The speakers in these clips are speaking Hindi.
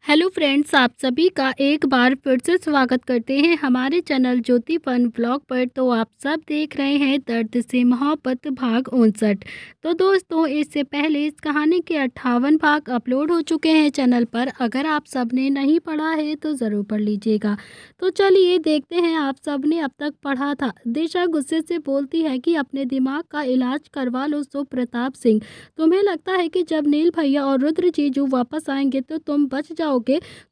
हेलो फ्रेंड्स, आप सभी का एक बार फिर से स्वागत करते हैं हमारे चैनल ज्योति फन ब्लॉग पर। तो आप सब देख रहे हैं दर्द से मोहब्बत भाग 59। तो दोस्तों, इससे पहले इस कहानी के 58 भाग अपलोड हो चुके हैं चैनल पर। अगर आप सब ने नहीं पढ़ा है तो ज़रूर पढ़ लीजिएगा। तो चलिए देखते हैं आप सब ने अब तक पढ़ा था। दिशा गुस्से से बोलती है कि अपने दिमाग का इलाज करवा लो सुप्रताप सिंह। तुम्हें लगता है कि जब नील भैया और रुद्र जीजू वापस आएंगे तो तुम बच जाओगे।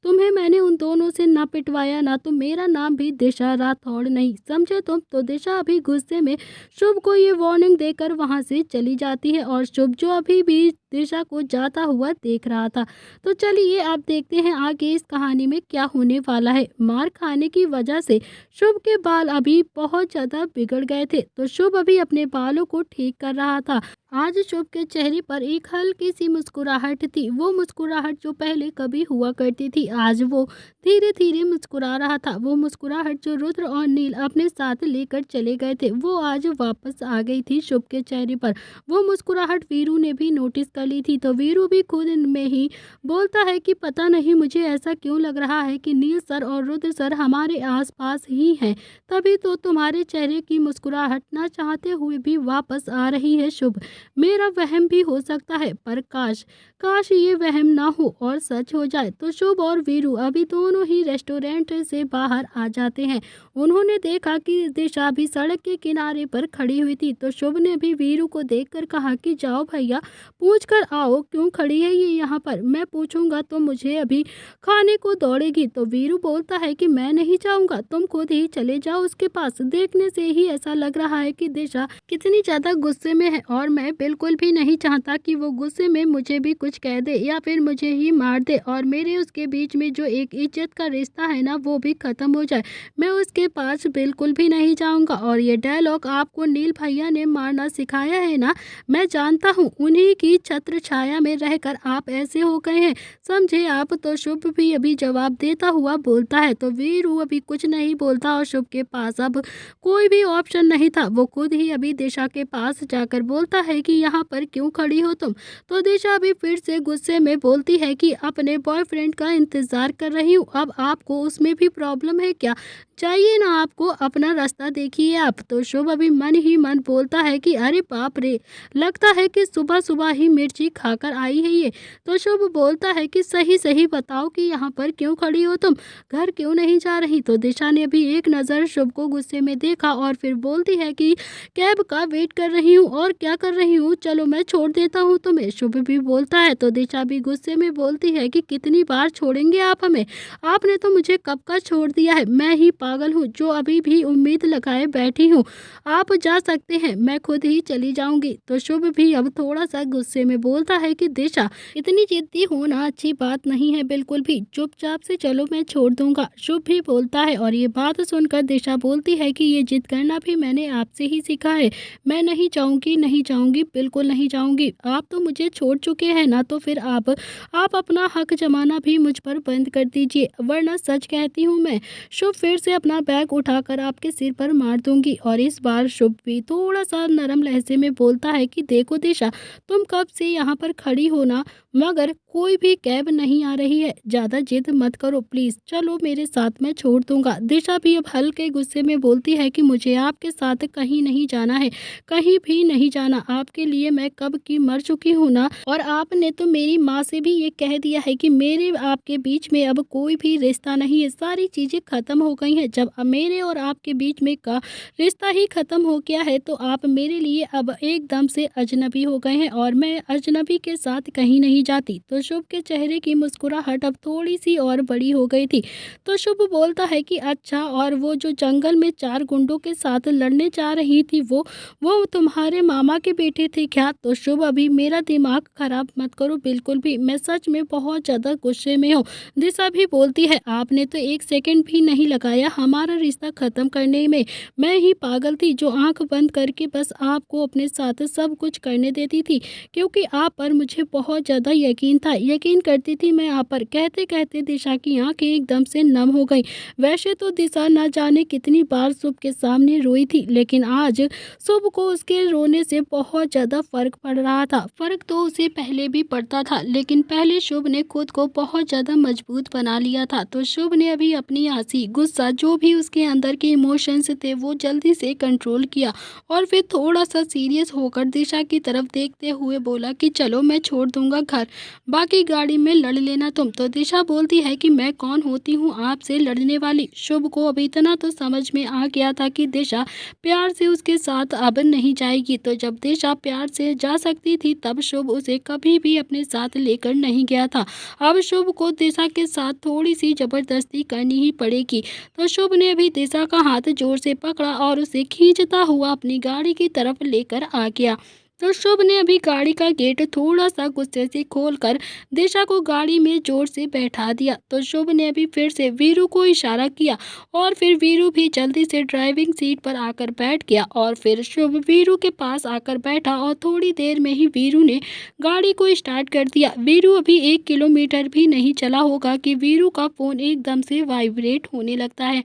तुम्हें मैंने उन दोनों से ना पिटवाया ना तो मेरा नाम भी दिशा राठौड़ नहीं, समझे तुम। तो दिशा अभी गुस्से में शुभ को ये वार्निंग देकर वहां से चली जाती है और शुभ जो अभी भी दिशा को जाता हुआ देख रहा था। तो चलिए आप देखते हैं आगे इस कहानी में क्या होने वाला है। मार खाने की वजह से शुभ के बाल अभी बहुत ज्यादा बिगड़ गए थे, तो शुभ अभी अपने बालों को ठीक कर रहा था। आज शुभ के चेहरे पर एक हल्की सी मुस्कुराहट थी। वो मुस्कुराहट जो पहले कभी हुआ करती थी, आज वो धीरे धीरे मुस्कुरा रहा था। वो मुस्कुराहट जो रुद्र और नील अपने साथ लेकर चले गए थे, वो आज वापस आ गई थी शुभ के चेहरे पर। वो मुस्कुराहट वीरू ने भी नोटिस कर ली थी। तो वीरू भी खुद में ही बोलता है कि पता नहीं मुझे ऐसा क्यों लग रहा है कि नील सर और रुद्र सर हमारे आसपास ही हैं। तभी तो तुम्हारे चेहरे की मुस्कुराहट ना चाहते हुए भी वापस आ रही है शुभ। मेरा वहम भी हो सकता है, पर काश काश ये वहम ना हो और सच हो जाए। तो शुभ और वीरू अभी दोनों ही रेस्टोरेंट से बाहर आ जाते हैं। उन्होंने देखा कि दिशा भी सड़क के किनारे पर खड़ी हुई थी। तो शुभ ने भी वीरू को देखकर कहा कि जाओ भैया, पूछ कर आओ क्यों खड़ी है ये यहाँ पर। मैं पूछूंगा तो मुझे अभी खाने को दौड़ेगी। तो वीरू बोलता है कि मैं नहीं जाऊंगा, तुम खुद ही चले जाओ उसके पास। देखने से ही ऐसा लग रहा है कि दिशा कितनी ज्यादा गुस्से में है और मैं बिल्कुल भी नहीं चाहता कि वो गुस्से में मुझे भी कुछ कह दे या फिर मुझे ही मार दे और मेरे उसके बीच में जो एक इज्जत का रिश्ता है ना, वो भी खत्म हो जाए। मैं उसके पास बिल्कुल भी नहीं जाऊंगा। और ये डायलॉग आपको नील भैया ने मारना सिखाया है ना, मैं जानता हूँ। उन्हीं की छत्र छाया में रहकर आप ऐसे हो गए हैं, समझे आप। तो शुभ भी अभी जवाब देता हुआ बोलता है। तो वीरू अभी कुछ नहीं बोलता और शुभ के पास अब कोई भी ऑप्शन नहीं था। वो खुद ही अभी दिशा के पास जाकर बोलता है कि यहाँ पर क्यों खड़ी हो तुम। तो दिशा भी फिर से गुस्से में बोलती है कि अपने बॉयफ्रेंड का इंतजार कर रही हूँ, अब आपको उसमें भी प्रॉब्लम है क्या। चाहिए ना आपको, अपना रास्ता देखिए आप। तो शुभ अभी मन ही मन बोलता है कि अरे बाप रे, लगता है कि सुबह सुबह ही मिर्ची खाकर आई है ये। तो शुभ बोलता है कि सही सही बताओ कि यहाँ पर क्यों खड़ी हो तुम, घर क्यों नहीं जा रही। तो दिशा ने भी एक नज़र शुभ को गुस्से में देखा और फिर बोलती है कि कैब का वेट कर रही हूँ। और क्या कर रही हूँ, चलो मैं छोड़ देता हूँ तुम्हें। शुभ भी बोलता है। तो दिशा भी गुस्से में बोलती है कि कितनी बार छोड़ेंगे आप हमें, आपने तो मुझे कब का छोड़ दिया है। मैं ही पागल हूँ जो अभी भी उम्मीद लगाए बैठी हूँ। आप जा सकते हैं, मैं खुद ही चली जाऊंगी। तो शुभ भी अब थोड़ा सा गुस्से में बोलता है कि दिशा, इतनी जिद्दी होना अच्छी बात नहीं है बिल्कुल भी, चुपचाप से चलो मैं छोड़ दूंगा। शुभ भी बोलता है और ये बात सुनकर दिशा बोलती है कि ये जिद करना भी मैंने आपसे ही सीखा है। मैं नहीं जाऊंगी, नहीं जाऊंगी, बिल्कुल नहीं जाऊंगी। आप तो मुझे छोड़ चुके हैं ना, तो फिर आप अपना हक जमाना भी मुझ पर बंद कर दीजिए, वरना सच कहती हूँ मैं, शुभ फिर से अपना बैग उठाकर आपके सिर पर मार दूंगी। और इस बार शुभ भी थोड़ा सा नरम लहजे में बोलता है कि देखो दिशा, तुम कब से यहाँ पर खड़ी हो ना, मगर कोई भी कैब नहीं आ रही है। ज़्यादा जिद मत करो प्लीज़, चलो मेरे साथ, मैं छोड़ दूंगा। दिशा भी अब हल्के गुस्से में बोलती है कि मुझे आपके साथ कहीं नहीं जाना है, कहीं भी नहीं जाना। आपके लिए मैं कब की मर चुकी हूँ ना, और आपने तो मेरी माँ से भी ये कह दिया है कि मेरे आपके बीच में अब कोई भी रिश्ता नहीं है, सारी चीज़ें ख़त्म हो गई हैं। जब मेरे और आपके बीच में का रिश्ता ही ख़त्म हो गया है तो आप मेरे लिए अब एकदम से अजनबी हो गए हैं और मैं अजनबी के साथ कहीं नहीं जाती। तो शुभ के चेहरे की मुस्कुराहट अब थोड़ी सी और बड़ी हो गई थी। तो शुभ बोलता है कि अच्छा, और वो जो जंगल में 4 गुंडों के साथ लड़ने जा रही थी, वो तुम्हारे मामा के बेटे थे क्या। तो शुभ, अभी मेरा दिमाग खराब मत करो बिल्कुल भी, मैं सच में बहुत ज़्यादा गुस्से में हूँ। दिशा भी बोलती है आपने तो एक सेकंड भी नहीं लगाया हमारा रिश्ता ख़त्म करने में। मैं ही पागल थी जो आंख बंद करके बस आपको अपने साथ सब कुछ करने देती थी, क्योंकि आप पर मुझे बहुत ज़्यादा यकीन था। यकीन करती थी मैं यहाँ पर। कहते कहते दिशा की आंखें एकदम से नम हो गई। वैसे तो दिशा न जाने कितनी बार शुभ के सामने रोई थी, लेकिन आज शुभ को उसके रोने से बहुत ज़्यादा फर्क पड़ रहा था। फर्क तो उसे पहले भी पड़ता था, लेकिन पहले शुभ ने खुद को बहुत ज़्यादा मजबूत बना लिया था। तो शुभ ने अभी अपनी हंसी, गुस्सा, जो भी उसके अंदर के इमोशंस थे वो जल्दी से कंट्रोल किया और फिर थोड़ा सा सीरियस होकर दिशा की तरफ देखते हुए बोला कि चलो मैं छोड़ दूंगा घर, बाकी गाड़ी में लड़ लेना तुम। तो दिशा बोलती है कि मैं कौन होती हूँ आपसे लड़ने वाली। शुभ को अभी इतना तो समझ में आ गया था कि दिशा प्यार से उसके साथ अब नहीं जाएगी। तो जब दिशा प्यार से जा सकती थी तब शुभ उसे कभी भी अपने साथ लेकर नहीं गया था। अब शुभ को दिशा के साथ थोड़ी सी जबरदस्ती करनी ही पड़ेगी। तो शुभ ने अभी दिशा का हाथ जोर से पकड़ा और उसे खींचता हुआ अपनी गाड़ी की तरफ लेकर आ गया। तो शुभ ने अभी गाड़ी का गेट थोड़ा सा गुस्से से खोलकर दिशा को गाड़ी में जोर से बैठा दिया। तो शुभ ने अभी फिर से वीरू को इशारा किया और फिर वीरू भी जल्दी से ड्राइविंग सीट पर आकर बैठ गया और फिर शुभ वीरू के पास आकर बैठा और थोड़ी देर में ही वीरू ने गाड़ी को स्टार्ट कर दिया। वीरू अभी 1 किलोमीटर भी नहीं चला होगा कि वीरू का फ़ोन एकदम से वाइब्रेट होने लगता है।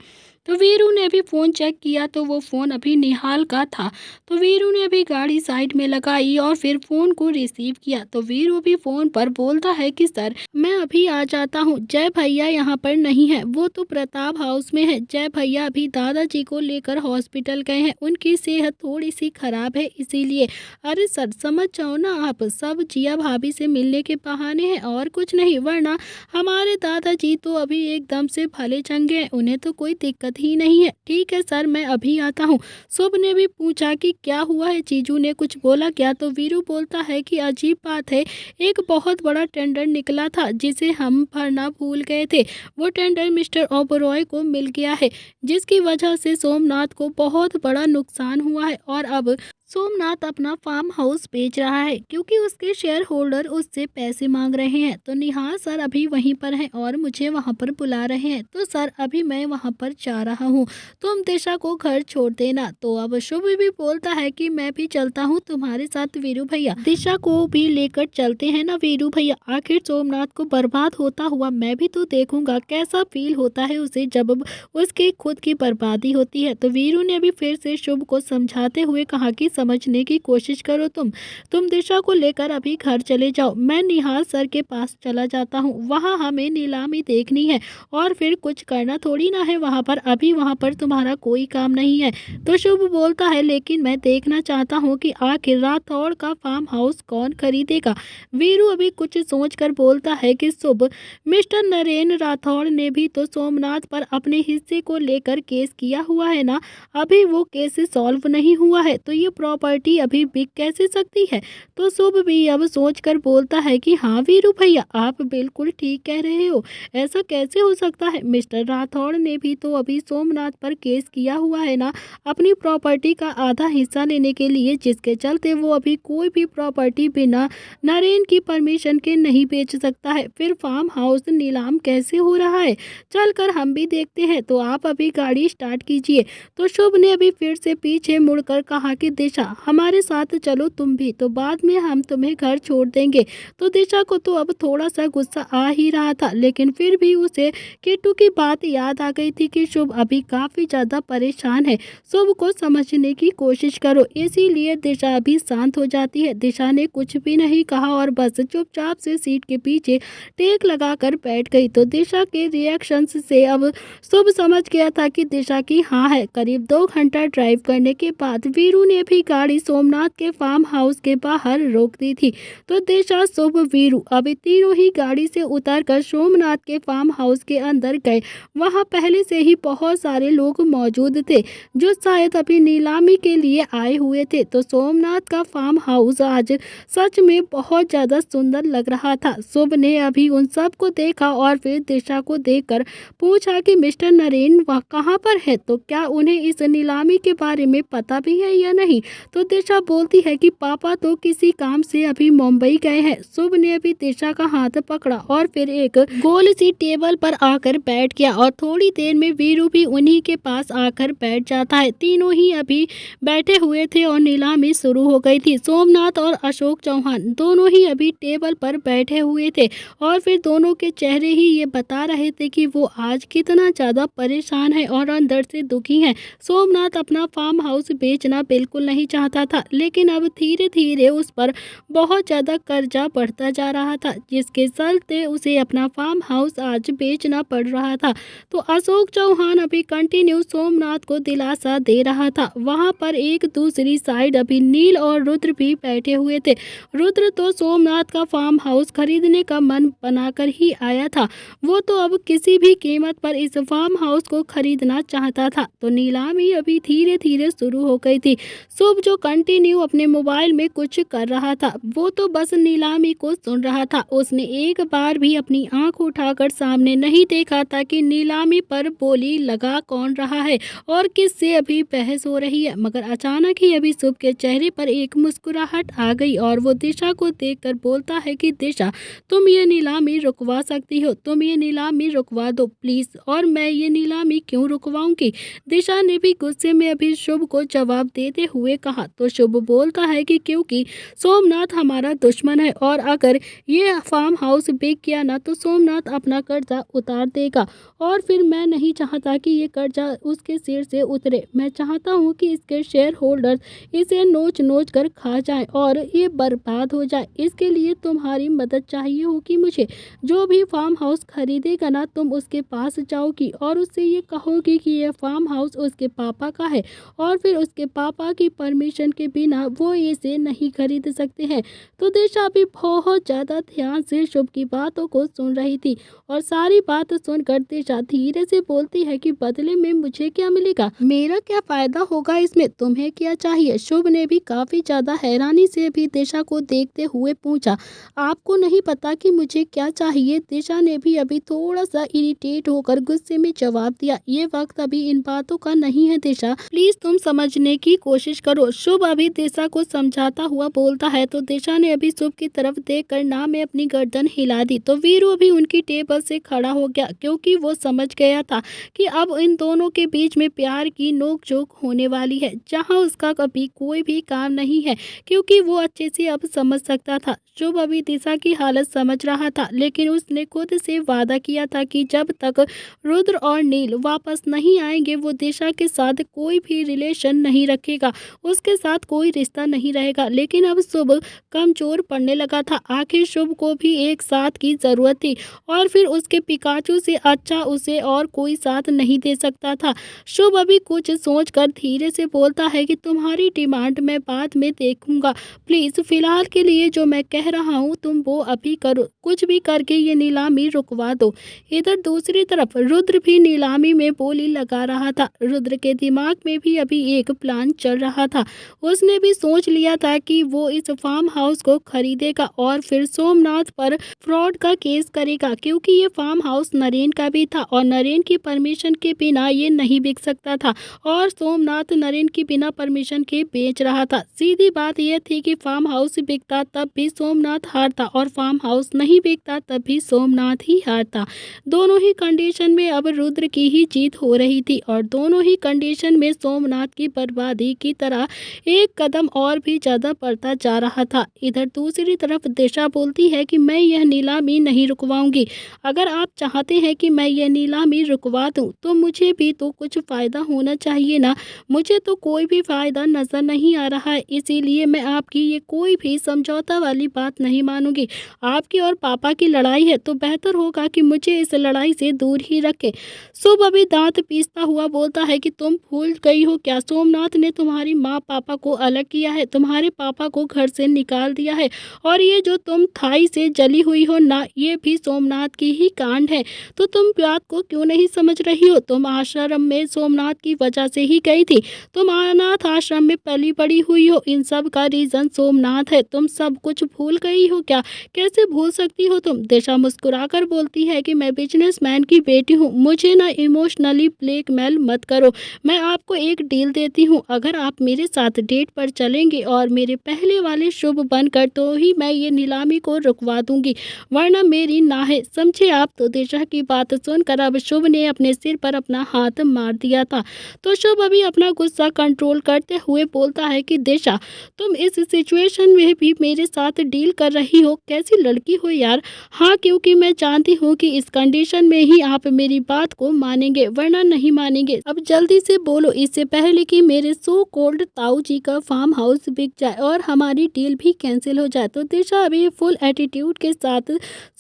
तो वीरू ने अभी फ़ोन चेक किया तो वो फ़ोन अभी निहाल का था। तो वीरू ने अभी गाड़ी साइड में लगाई और फिर फ़ोन को रिसीव किया। तो वीरू भी फ़ोन पर बोलता है कि सर मैं अभी आ जाता हूँ, जय भैया यहाँ पर नहीं है, वो तो प्रताप हाउस में है। जय भैया अभी दादाजी को लेकर हॉस्पिटल गए हैं, उनकी सेहत थोड़ी सी खराब है इसीलिए। अरे सर समझ जाओ ना आप, सब जिया भाभी से मिलने के बहाने हैं और कुछ नहीं, वरना हमारे दादाजी तो अभी एकदम से भले चंगे हैं, उन्हें तो कोई दिक्कत ही नहीं है। ठीक है सर मैं अभी आता हूँ। शुभ ने भी पूछा कि क्या हुआ है, जीजू ने कुछ बोला क्या। तो वीरू बोलता है कि अजीब बात है, एक बहुत बड़ा टेंडर निकला था जिसे हम भरना भूल गए थे, वो टेंडर मिस्टर ओबरॉय को मिल गया है, जिसकी वजह से सोमनाथ को बहुत बड़ा नुकसान हुआ है और अब सोमनाथ अपना फार्म हाउस बेच रहा है क्योंकि उसके शेयर होल्डर उससे पैसे मांग रहे हैं। तो निहाल सर अभी वहीं पर हैं और मुझे वहां पर बुला रहे हैं। तो सर अभी मैं वहां पर जा रहा हूं, तुम दिशा को घर छोड़ देना। तो अब शुभ भी बोलता है कि मैं भी चलता हूं तुम्हारे साथ वीरू भैया, दिशा को भी लेकर चलते हैं ना वीरू भैया, आखिर सोमनाथ को बर्बाद होता हुआ मैं भी तो देखूंगा कैसा फील होता है उसे जब उसके खुद की बर्बादी होती है। तो वीरू ने अभी फिर से शुभ को समझाते हुए कहा कि समझने की कोशिश करो, तुम दिशा को लेकर अभी घर चले जाओ, मैं निहाल सर के पास चला जाता हूँ, वहाँ हमें नीलामी देखनी है और फिर कुछ करना थोड़ी ना है वहाँ पर, अभी वहाँ पर तुम्हारा कोई काम नहीं है। तो शुभ बोलता है लेकिन मैं देखना चाहता हूँ कि आखिर राठौड़ का फार्म हाउस कौन खरीदेगा। वीरू अभी कुछ सोचकर बोलता है कि शुभ, मिस्टर नरेन राठौड़ ने भी तो सोमनाथ पर अपने हिस्से को लेकर केस किया हुआ है ना, अभी वो केस सॉल्व नहीं हुआ है तो ये प्रॉपर्टी अभी बिक कैसे सकती है। तो शुभ भी अब सोचकर बोलता है कि हाँ वीरू भैया आप बिल्कुल ठीक कह रहे हो, ऐसा कैसे हो सकता है, मिस्टर राठौड़ ने भी तो अभी सोमनाथ पर केस किया हुआ है ना अपनी प्रॉपर्टी का आधा हिस्सा लेने के लिए, जिसके चलते वो अभी कोई भी प्रॉपर्टी बिना नरेन की परमिशन के नहीं बेच सकता है। फिर फार्म हाउस नीलाम कैसे हो रहा है, चलकर हम भी देखते हैं। तो आप अभी गाड़ी स्टार्ट कीजिए। तो शुभ ने अभी फिर से पीछे मुड़कर कहा कि दिशा हमारे साथ चलो तुम भी, तो बाद में हम तुम्हें घर छोड़ देंगे। तो दिशा को तो अब थोड़ा सा गुस्सा आ ही रहा था, लेकिन फिर भी उसे किट्टू की बात याद आ गई थी कि शुभ अभी काफी ज्यादा परेशान है, शुभ को समझने की कोशिश करो। इसीलिए दिशा अभी शांत हो जाती है। दिशा ने कुछ भी नहीं कहा और बस चुपचाप से सीट के पीछे टेक लगाकर बैठ गई। तो दिशा के रिएक्शन से अब शुभ समझ गया था कि दिशा की हाँ है। करीब 2 घंटा ड्राइव करने के बाद वीरू ने भी गाड़ी सोमनाथ के फार्म हाउस के बाहर रोक दी थी। तो दिशा, शुभ, वीरू अभी तीनों ही गाड़ी से उतरकर सोमनाथ के फार्म हाउस के अंदर गए। वहां पहले से ही बहुत सारे लोग मौजूद थे जो शायद अभी नीलामी के लिए आए हुए थे। तो सोमनाथ का फार्म हाउस आज सच में बहुत ज्यादा सुंदर लग रहा था। शुभ ने अभी उन सब को देखा और फिर दिशा को देखकर पूछा कि मिस्टर नरेन वह कहाँ पर है, तो क्या उन्हें इस नीलामी के बारे में पता भी है या नहीं। तो दिशा बोलती है कि पापा तो किसी काम से अभी मुंबई गए हैं। शुभ ने अभी दिशा का हाथ पकड़ा और फिर एक गोल सी टेबल पर आकर बैठ गया और थोड़ी देर में वीरू भी उन्हीं के पास आकर बैठ जाता है। तीनों ही अभी बैठे हुए थे और नीलामी शुरू हो गई थी। सोमनाथ और अशोक चौहान दोनों ही अभी टेबल पर बैठे हुए थे और फिर दोनों के चेहरे ही ये बता रहे थे कि वो आज कितना ज़्यादा परेशान है और अंदर से दुखी है। सोमनाथ अपना फार्म हाउस बेचना बिल्कुल नहीं चाहता था, लेकिन अब धीरे धीरे उस पर बहुत ज़्यादा कर्जा बढ़ता जा रहा था, जिसके चलते उसे अपना फार्म हाउस आज बेचना पड़ रहा था। तो अशोक चौहान अभी कंटिन्यू सोमनाथ को दिलासा दे रहा था। वहाँ पर एक दूसरी साइड अभी नील और रुद्र भी बैठे हुए थे। रुद्र तो सोमनाथ का फार्म हाउस खरीदने का मन बनाकर ही आया था। वो तो अब किसी भी कीमत पर इस फार्म हाउस को खरीदना चाहता था। तो नीलामी अभी धीरे धीरे शुरू हो गई थी। शुभ जो कंटिन्यू अपने मोबाइल में कुछ कर रहा था, वो तो बस नीलामी को सुन रहा था। उसने एक बार भी अपनी आंख उठाकर सामने नहीं देखा था कि नीलामी पर बोली लगा कौन रहा है और किससे अभी बहस हो रही है। मगर अचानक ही अभी शुभ के चेहरे पर एक मुस्कुराहट आ गई और वो दिशा को देखकर बोलता है कि दिशा, तुम ये नीलामी रुकवा सकती हो, तुम ये नीलामी रुकवा दो प्लीज। और मैं ये नीलामी क्यों रुकवाऊंगी? दिशा ने भी गुस्से में अभी शुभ को जवाब देते हुए कहा। तो शुभ बोलता है कि क्योंकि सोमनाथ हमारा दुश्मन है और अगर ये फार्म हाउस बिक गया ना तो सोमनाथ अपना कर्जा उतार देगा और फिर मैं नहीं चाहता कि ये कर्जा उसके सिर से उतरे। मैं चाहता हूँ कि इसके शेयर होल्डर्स इसे नोच नोच कर खा जाएं और ये बर्बाद हो जाए। इसके लिए तुम्हारी मदद चाहिए होगी मुझे। जो भी फार्म हाउस खरीदेगा ना, तुम उसके पास जाओगी और उससे ये कहोगी कि ये फार्म हाउस उसके पापा का है और फिर उसके पापा की परमिशन के बिना वो इसे नहीं खरीद सकते हैं। तो दिशा भी बहुत ज़्यादा ध्यान से शुभ की बातों को सुन रही थी और सारी बात सुनकर दिशा धीरे से बोलती है कि बदले में मुझे क्या मिलेगा, मेरा क्या फायदा होगा इसमें, तुम्हें क्या चाहिए? शुभ ने भी काफी ज्यादा हैरानी से भी दिशा को देखते हुए पूछा, आपको नहीं पता कि मुझे क्या चाहिए? दिशा ने भी अभी थोड़ा सा इरिटेट होकर गुस्से में जवाब दिया, ये वक्त अभी इन बातों का नहीं है दिशा, प्लीज तुम समझने की कोशिश करो। शुभ अभी दिशा को समझाता हुआ बोलता है। तो दिशा ने अभी शुभ की तरफ देखकर ना में अपनी गर्दन हिला दी। तो वीरू अभी उनकी टेबल से खड़ा हो गया क्योंकि वो समझ गया था कि अब इन दोनों के बीच में प्यार की नोक-झोंक होने वाली है, जहां उसका कभी कोई भी काम नहीं है, क्योंकि वो अच्छे से अब समझ सकता था। शुभ अभी दिशा की हालत समझ रहा था, लेकिन उसने खुद से वादा किया था कि जब तक रुद्र और नील वापस नहीं आएंगे वो दिशा के साथ कोई भी रिलेशन नहीं रखेगा, उसके साथ कोई रिश्ता नहीं रहेगा। लेकिन अब शुभ कमजोर पड़ने लगा था। आखिर शुभ को भी एक साथ की जरूरत थी और फिर उसके पिकाचू से अच्छा उसे और कोई साथ नहीं दे सकता था। शुभ अभी कुछ सोचकर धीरे से बोलता है कि तुम्हारी डिमांड मैं बाद में देखूंगा, प्लीज फिलहाल के लिए जो मैं कह रहा हूँ तुम वो अभी करो, कुछ भी करके ये नीलामी रुकवा दो। इधर दूसरी तरफ रुद्र भी नीलामी में बोली लगा रहा था। रुद्र के दिमाग में भी अभी एक प्लान चल रहा था। उसने भी सोच लिया था कि वो इस फार्म हाउस को खरीदेगा और फिर सोमनाथ पर फ्रॉड का केस करेगा, क्योंकि ये फार्म हाउस नरेन का भी था और नरेन की परमिशन के बिना ये नहीं बिक सकता था और सोमनाथ नरेन की बिना परमिशन के बेच रहा था। सीधी बात यह थी कि फार्म हाउस बिकता तब भी सोमनाथ हारता और फार्म हाउस नहीं बिकता तब भी सोमनाथ ही हारता। दोनों ही कंडीशन में अब रुद्र की ही जीत हो रही थी और दोनों ही कंडीशन में सोमनाथ की बर्बादी की तरह एक कदम और भी ज्यादा बढ़ता जा रहा था। इधर दूसरी तरफ दिशा बोलती है कि मैं यह नीलामी नहीं रुकवाऊंगी। अगर आप चाहते हैं कि मैं यह नीलामी रुकवा दूं तो मुझे भी तो कुछ फायदा होना चाहिए ना। मुझे तो कोई भी फायदा नजर नहीं आ रहा है, इसीलिए मैं आपकी ये कोई भी समझौता वाली बात नहीं मानूंगी। आपकी और पापा की लड़ाई है तो बेहतर होगा कि मुझे इस लड़ाई से दूर ही रखे। शुभ अभी दांत पीसता हुआ बोलता है कि तुम भूल गई हो क्या, सोमनाथ ने तुम्हारी माँ पापा को अलग किया है, तुम्हारे पापा को घर से निकाल दिया है और ये जो तुम थाई से जली हुई हो ना, ये भी सोमनाथ की ही कांड है। तो तुम बात को क्यों नहीं समझ रही हो? तुम आश्रम में सोमनाथ की वजह से ही गई थी, तुम अनाथ आश्रम में पली बड़ी हुई हो, इन सब का रीजन सोमनाथ है। तुम सब कुछ भूल भूल गई हो क्या? कैसे भूल सकती हो तुम? दिशा मुस्कुराकर बोलती है कि मैं बिजनेसमैन की बेटी हूँ, मुझे ना इमोशनली ब्लैकमेल मत करो। मैं आपको एक डील देती हूँ, अगर आप मेरे साथ डेट पर चलेंगे और मेरे पहले वाले शुभ बनकर तो ही मैं ये नीलामी को रुकवा दूंगी, वरना मेरी ना है, समझे आप? तो दिशा की बात सुनकर अब शुभ ने अपने सिर पर अपना हाथ मार दिया था। तो शुभ अभी अपना गुस्सा कंट्रोल करते हुए बोलता है कि दिशा, तुम इस सिचुएशन में भी मेरे साथ डील कर रही हो, कैसी लड़की हो यार? हाँ, क्योंकि मैं जानती हूँ कि इस कंडीशन में ही आप मेरी बात को मानेंगे, वरना नहीं मानेंगे। अब जल्दी से बोलो, इससे पहले कि मेरे सो कोल्ड ताऊ जी का फार्म हाउस बिक जाए और हमारी डील भी कैंसिल हो जाए। तो दिशा अभी फुल एटीट्यूड के साथ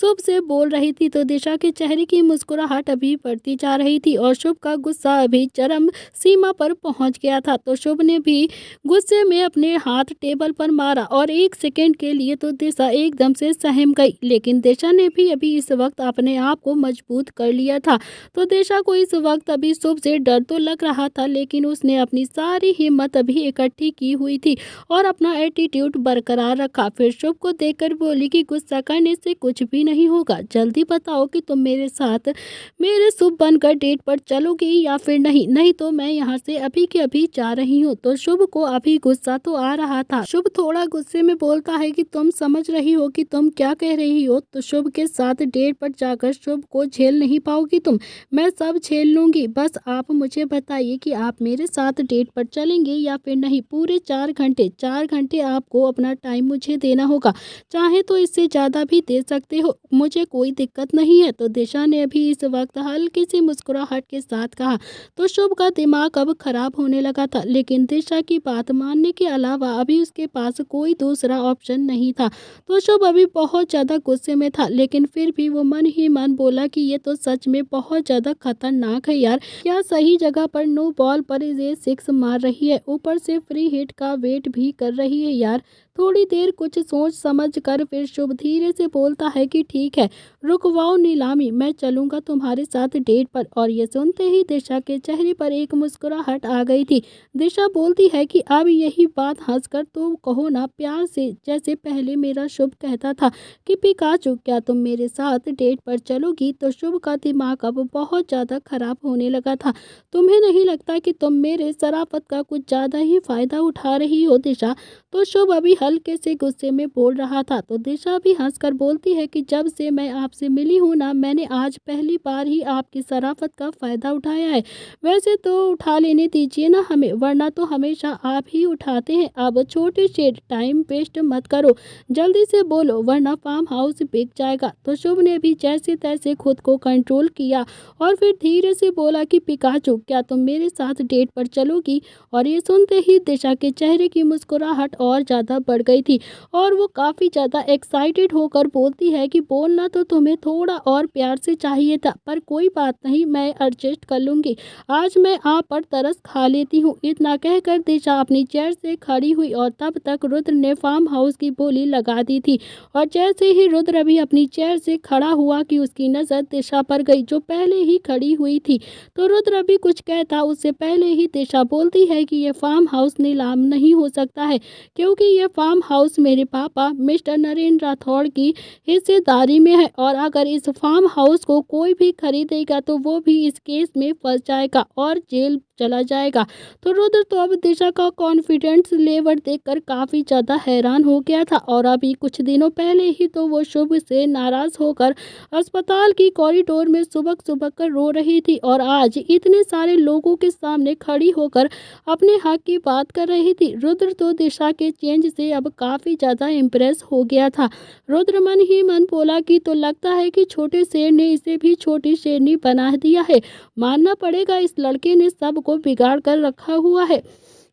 शुभ से बोल रही थी। तो दिशा के चेहरे की मुस्कुराहट अभी बढ़ती जा रही थी और शुभ का गुस्सा अभी चरम सीमा पर पहुंच गया था। तो शुभ ने भी गुस्से में अपने हाथ टेबल पर मारा और एक सेकंड के लिए तो दिशा एकदम से सहम गई, लेकिन दिशा ने भी अभी इस वक्त अपने आप को मजबूत कर लिया था। तो दिशा को इस वक्त अभी शुभ से डर तो लग रहा था, लेकिन उसने अपनी सारी हिम्मत अभी इकट्ठी की हुई थी और अपना एटीट्यूड बरकरार रखा। फिर शुभ को देखकर बोली कि गुस्सा करने से कुछ भी नहीं होगा, जल्दी बताओ कि तुम मेरे साथ मेरे शुभ बनकर डेट पर चलोगी या फिर नहीं, नहीं तो मैं यहाँ से अभी के अभी जा रही हूँ। तो शुभ को अभी गुस्सा तो आ रहा था। शुभ थोड़ा गुस्से में बोलता है कि तुम समझ रही हो कि तुम क्या कह रही हो? तो शुभ के साथ डेट पर जाकर शुभ को झेल नहीं पाओगी तुम? मैं सब झेल लूंगी, बस आप मुझे बताइए कि आप मेरे साथ डेट पर चलेंगे या फिर नहीं। पूरे 4 घंटे आपको अपना टाइम मुझे देना होगा, चाहे तो इससे ज़्यादा भी दे सकते हो, मुझे कोई दिक्कत नहीं है। तो दिशा ने अभी इस वक्त हल्की सी मुस्कुराहट के साथ कहा। तो शुभ का दिमाग अब खराब होने लगा था, लेकिन दिशा की बात मानने के अलावा अभी उसके पास कोई दूसरा ऑप्शन नहीं था। तो शुभ अभी बहुत ज़्यादा गुस्से में था, लेकिन फिर भी वो मन ही मन बोला कि ये तो सच में बहुत ज़्यादा खतरनाक है यार, क्या सही जगह पर नो बॉल पर ये सिक्स मार रही है, ऊपर से फ्री हिट का वेट भी कर रही है यार। थोड़ी देर कुछ सोच समझ कर फिर शुभ धीरे से बोलता है कि ठीक है, रुकवाओ नीलामी, मैं चलूंगा तुम्हारे साथ डेट पर। और ये सुनते ही दिशा के चेहरे पर एक मुस्कुराहट आ गई थी। दिशा बोलती है कि अब यही बात हंसकर तो कहो ना, प्यार से, जैसे पहले मेरा शुभ कहता था कि पिकाचू क्या तुम मेरे साथ डेट पर चलोगी? तो शुभ का दिमाग अब बहुत ज़्यादा खराब होने लगा था। तुम्हें नहीं लगता कि तुम मेरे शराफत का कुछ ज़्यादा ही फायदा उठा रही हो दिशा? तो शुभ अभी हल्के से गुस्से में बोल रहा था। तो दिशा भी हंसकर बोलती है कि जब से मैं आपसे मिली हूँ ना, मैंने आज पहली बार ही आपकी शराफत का फायदा उठाया है। वैसे तो उठा लेने दीजिए ना हमें, वरना तो हमेशा आप ही उठाते हैं। अब छोटे से टाइम वेस्ट मत करो, जल्दी से बोलो वरना फार्म हाउस बिक जाएगा। तो शुभ ने भी जैसे तैसे खुद को कंट्रोल किया और फिर धीरे से बोला कि पिकाचू क्या तुम मेरे साथ डेट पर चलोगी? और ये सुनते ही दिशा के चेहरे की मुस्कुराहट और ज़्यादा बढ़ गई थी और वो काफ़ी ज़्यादा एक्साइटेड होकर बोलती है कि बोलना तो तुम्हें थोड़ा और प्यार से चाहिए था, पर कोई बात नहीं, मैं एडजस्ट कर लूँगी, आज मैं आप पर तरस खा लेती हूँ। इतना कहकर दिशा अपनी चेयर से खड़ी हुई और तब तक रुद्र ने फार्म हाउस की बोली लगा दी थी। और जैसे ही रुद्र भी अपनी चेयर से खड़ा हुआ कि उसकी नज़र दिशा पर गई जो पहले ही खड़ी हुई थी। तो रुद्र भी कुछ कहता उससे पहले ही दिशा बोलती है कि ये फार्म हाउस नीलाम नहीं हो सकता है, क्योंकि ये फार्म हाउस मेरे पापा मिस्टर नरेंद्र राठौड़ की हिस्सेदारी में है और अगर इस फार्म हाउस को कोई भी खरीदेगा तो वो भी इस केस में फंस जाएगा और जेल चला जाएगा। तो रुद्र तो अब दिशा का कॉन्फिडेंस लेवल देखकर काफ़ी ज़्यादा हैरान हो गया था और अभी कुछ दिनों पहले ही तो वो शुभ से नाराज़ होकर अस्पताल की कॉरिडोर में सुबक सुबक कर रो रही थी और आज इतने सारे लोगों के सामने खड़ी होकर अपने हक की बात कर रही थी। रुद्र तो दिशा के चेंज से अब काफ़ी ज़्यादा इम्प्रेस हो गया था। रुद्र मन ही मन बोला कि तो लगता है कि छोटे शेर ने इसे भी छोटी शेरनी बना दिया है, मानना पड़ेगा इस लड़के ने सबको बिगाड़ कर रखा हुआ है,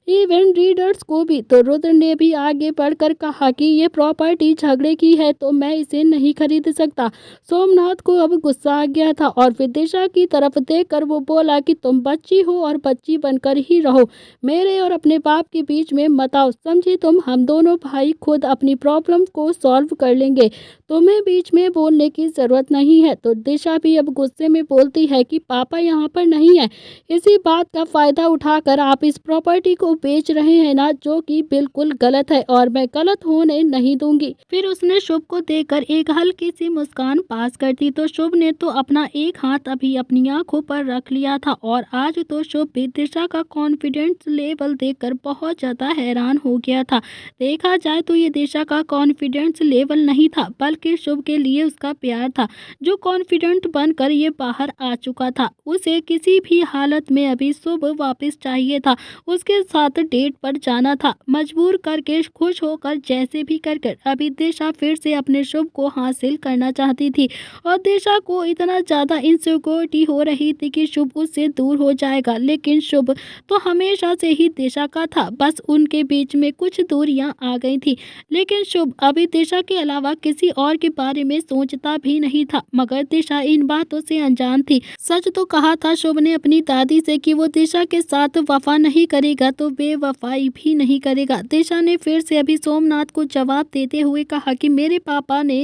इवन रीडर्स को भी। तो रुद्र ने भी आगे बढ़कर कहा कि ये प्रॉपर्टी झगड़े की है तो मैं इसे नहीं खरीद सकता। सोमनाथ को अब गुस्सा आ गया था और फिर दिशा की तरफ देखकर वो बोला कि तुम बच्ची हो और बच्ची बनकर ही रहो, मेरे और अपने बाप के बीच में मत आओ, समझी तुम? हम दोनों भाई खुद अपनी प्रॉब्लम को सॉल्व कर लेंगे, तुम्हें बीच में बोलने की ज़रूरत नहीं है। तो दिशा भी अब गुस्से में बोलती है कि पापा यहाँ पर नहीं है, इसी बात का फ़ायदा उठाकर आप इस प्रॉपर्टी को बेच रहे हैं ना, जो कि बिल्कुल गलत है और मैं गलत होने नहीं दूंगी। फिर उसने शुभ को देखकर एक हल्की सी मुस्कान पास कर दी। तो शुभ ने तो अपना एक हाथ अभी अपनी आंखों पर रख लिया था और आज तो शुभ भी दिशा का कॉन्फिडेंस लेवल देखकर बहुत ज्यादा हैरान हो गया था। देखा जाए तो ये दिशा का कॉन्फिडेंस लेवल नहीं था, बल्कि शुभ के लिए उसका प्यार था, जो कॉन्फिडेंट बनकर ये बाहर आ चुका था। उसे किसी भी हालत में अभी शुभ वापस चाहिए था, उसके साथ डेट पर जाना था। मजबूर करके खुश होकर जैसे भी कर कर अभी दिशा फिर से अपने शुभ को हासिल करना चाहती थी और दिशा को इतना ज़्यादा इनसिक्योरिटी हो रही थी कि शुभ उससे दूर हो जाएगा। लेकिन शुभ तो हमेशा से ही दिशा का था, बस उनके बीच में कुछ दूरियां आ गई थी। लेकिन शुभ अभी दिशा के अलावा किसी और के बारे में सोचता भी नहीं था, मगर दिशा इन बातों से अनजान थी। सच तो कहा था शुभ ने अपनी दादी से कि वो दिशा के साथ वफा नहीं करेगा तो बेवफाई भी नहीं करेगा। दिशा ने फिर से अभी सोमनाथ को जवाब देते हुए कहा कि मेरे पापा ने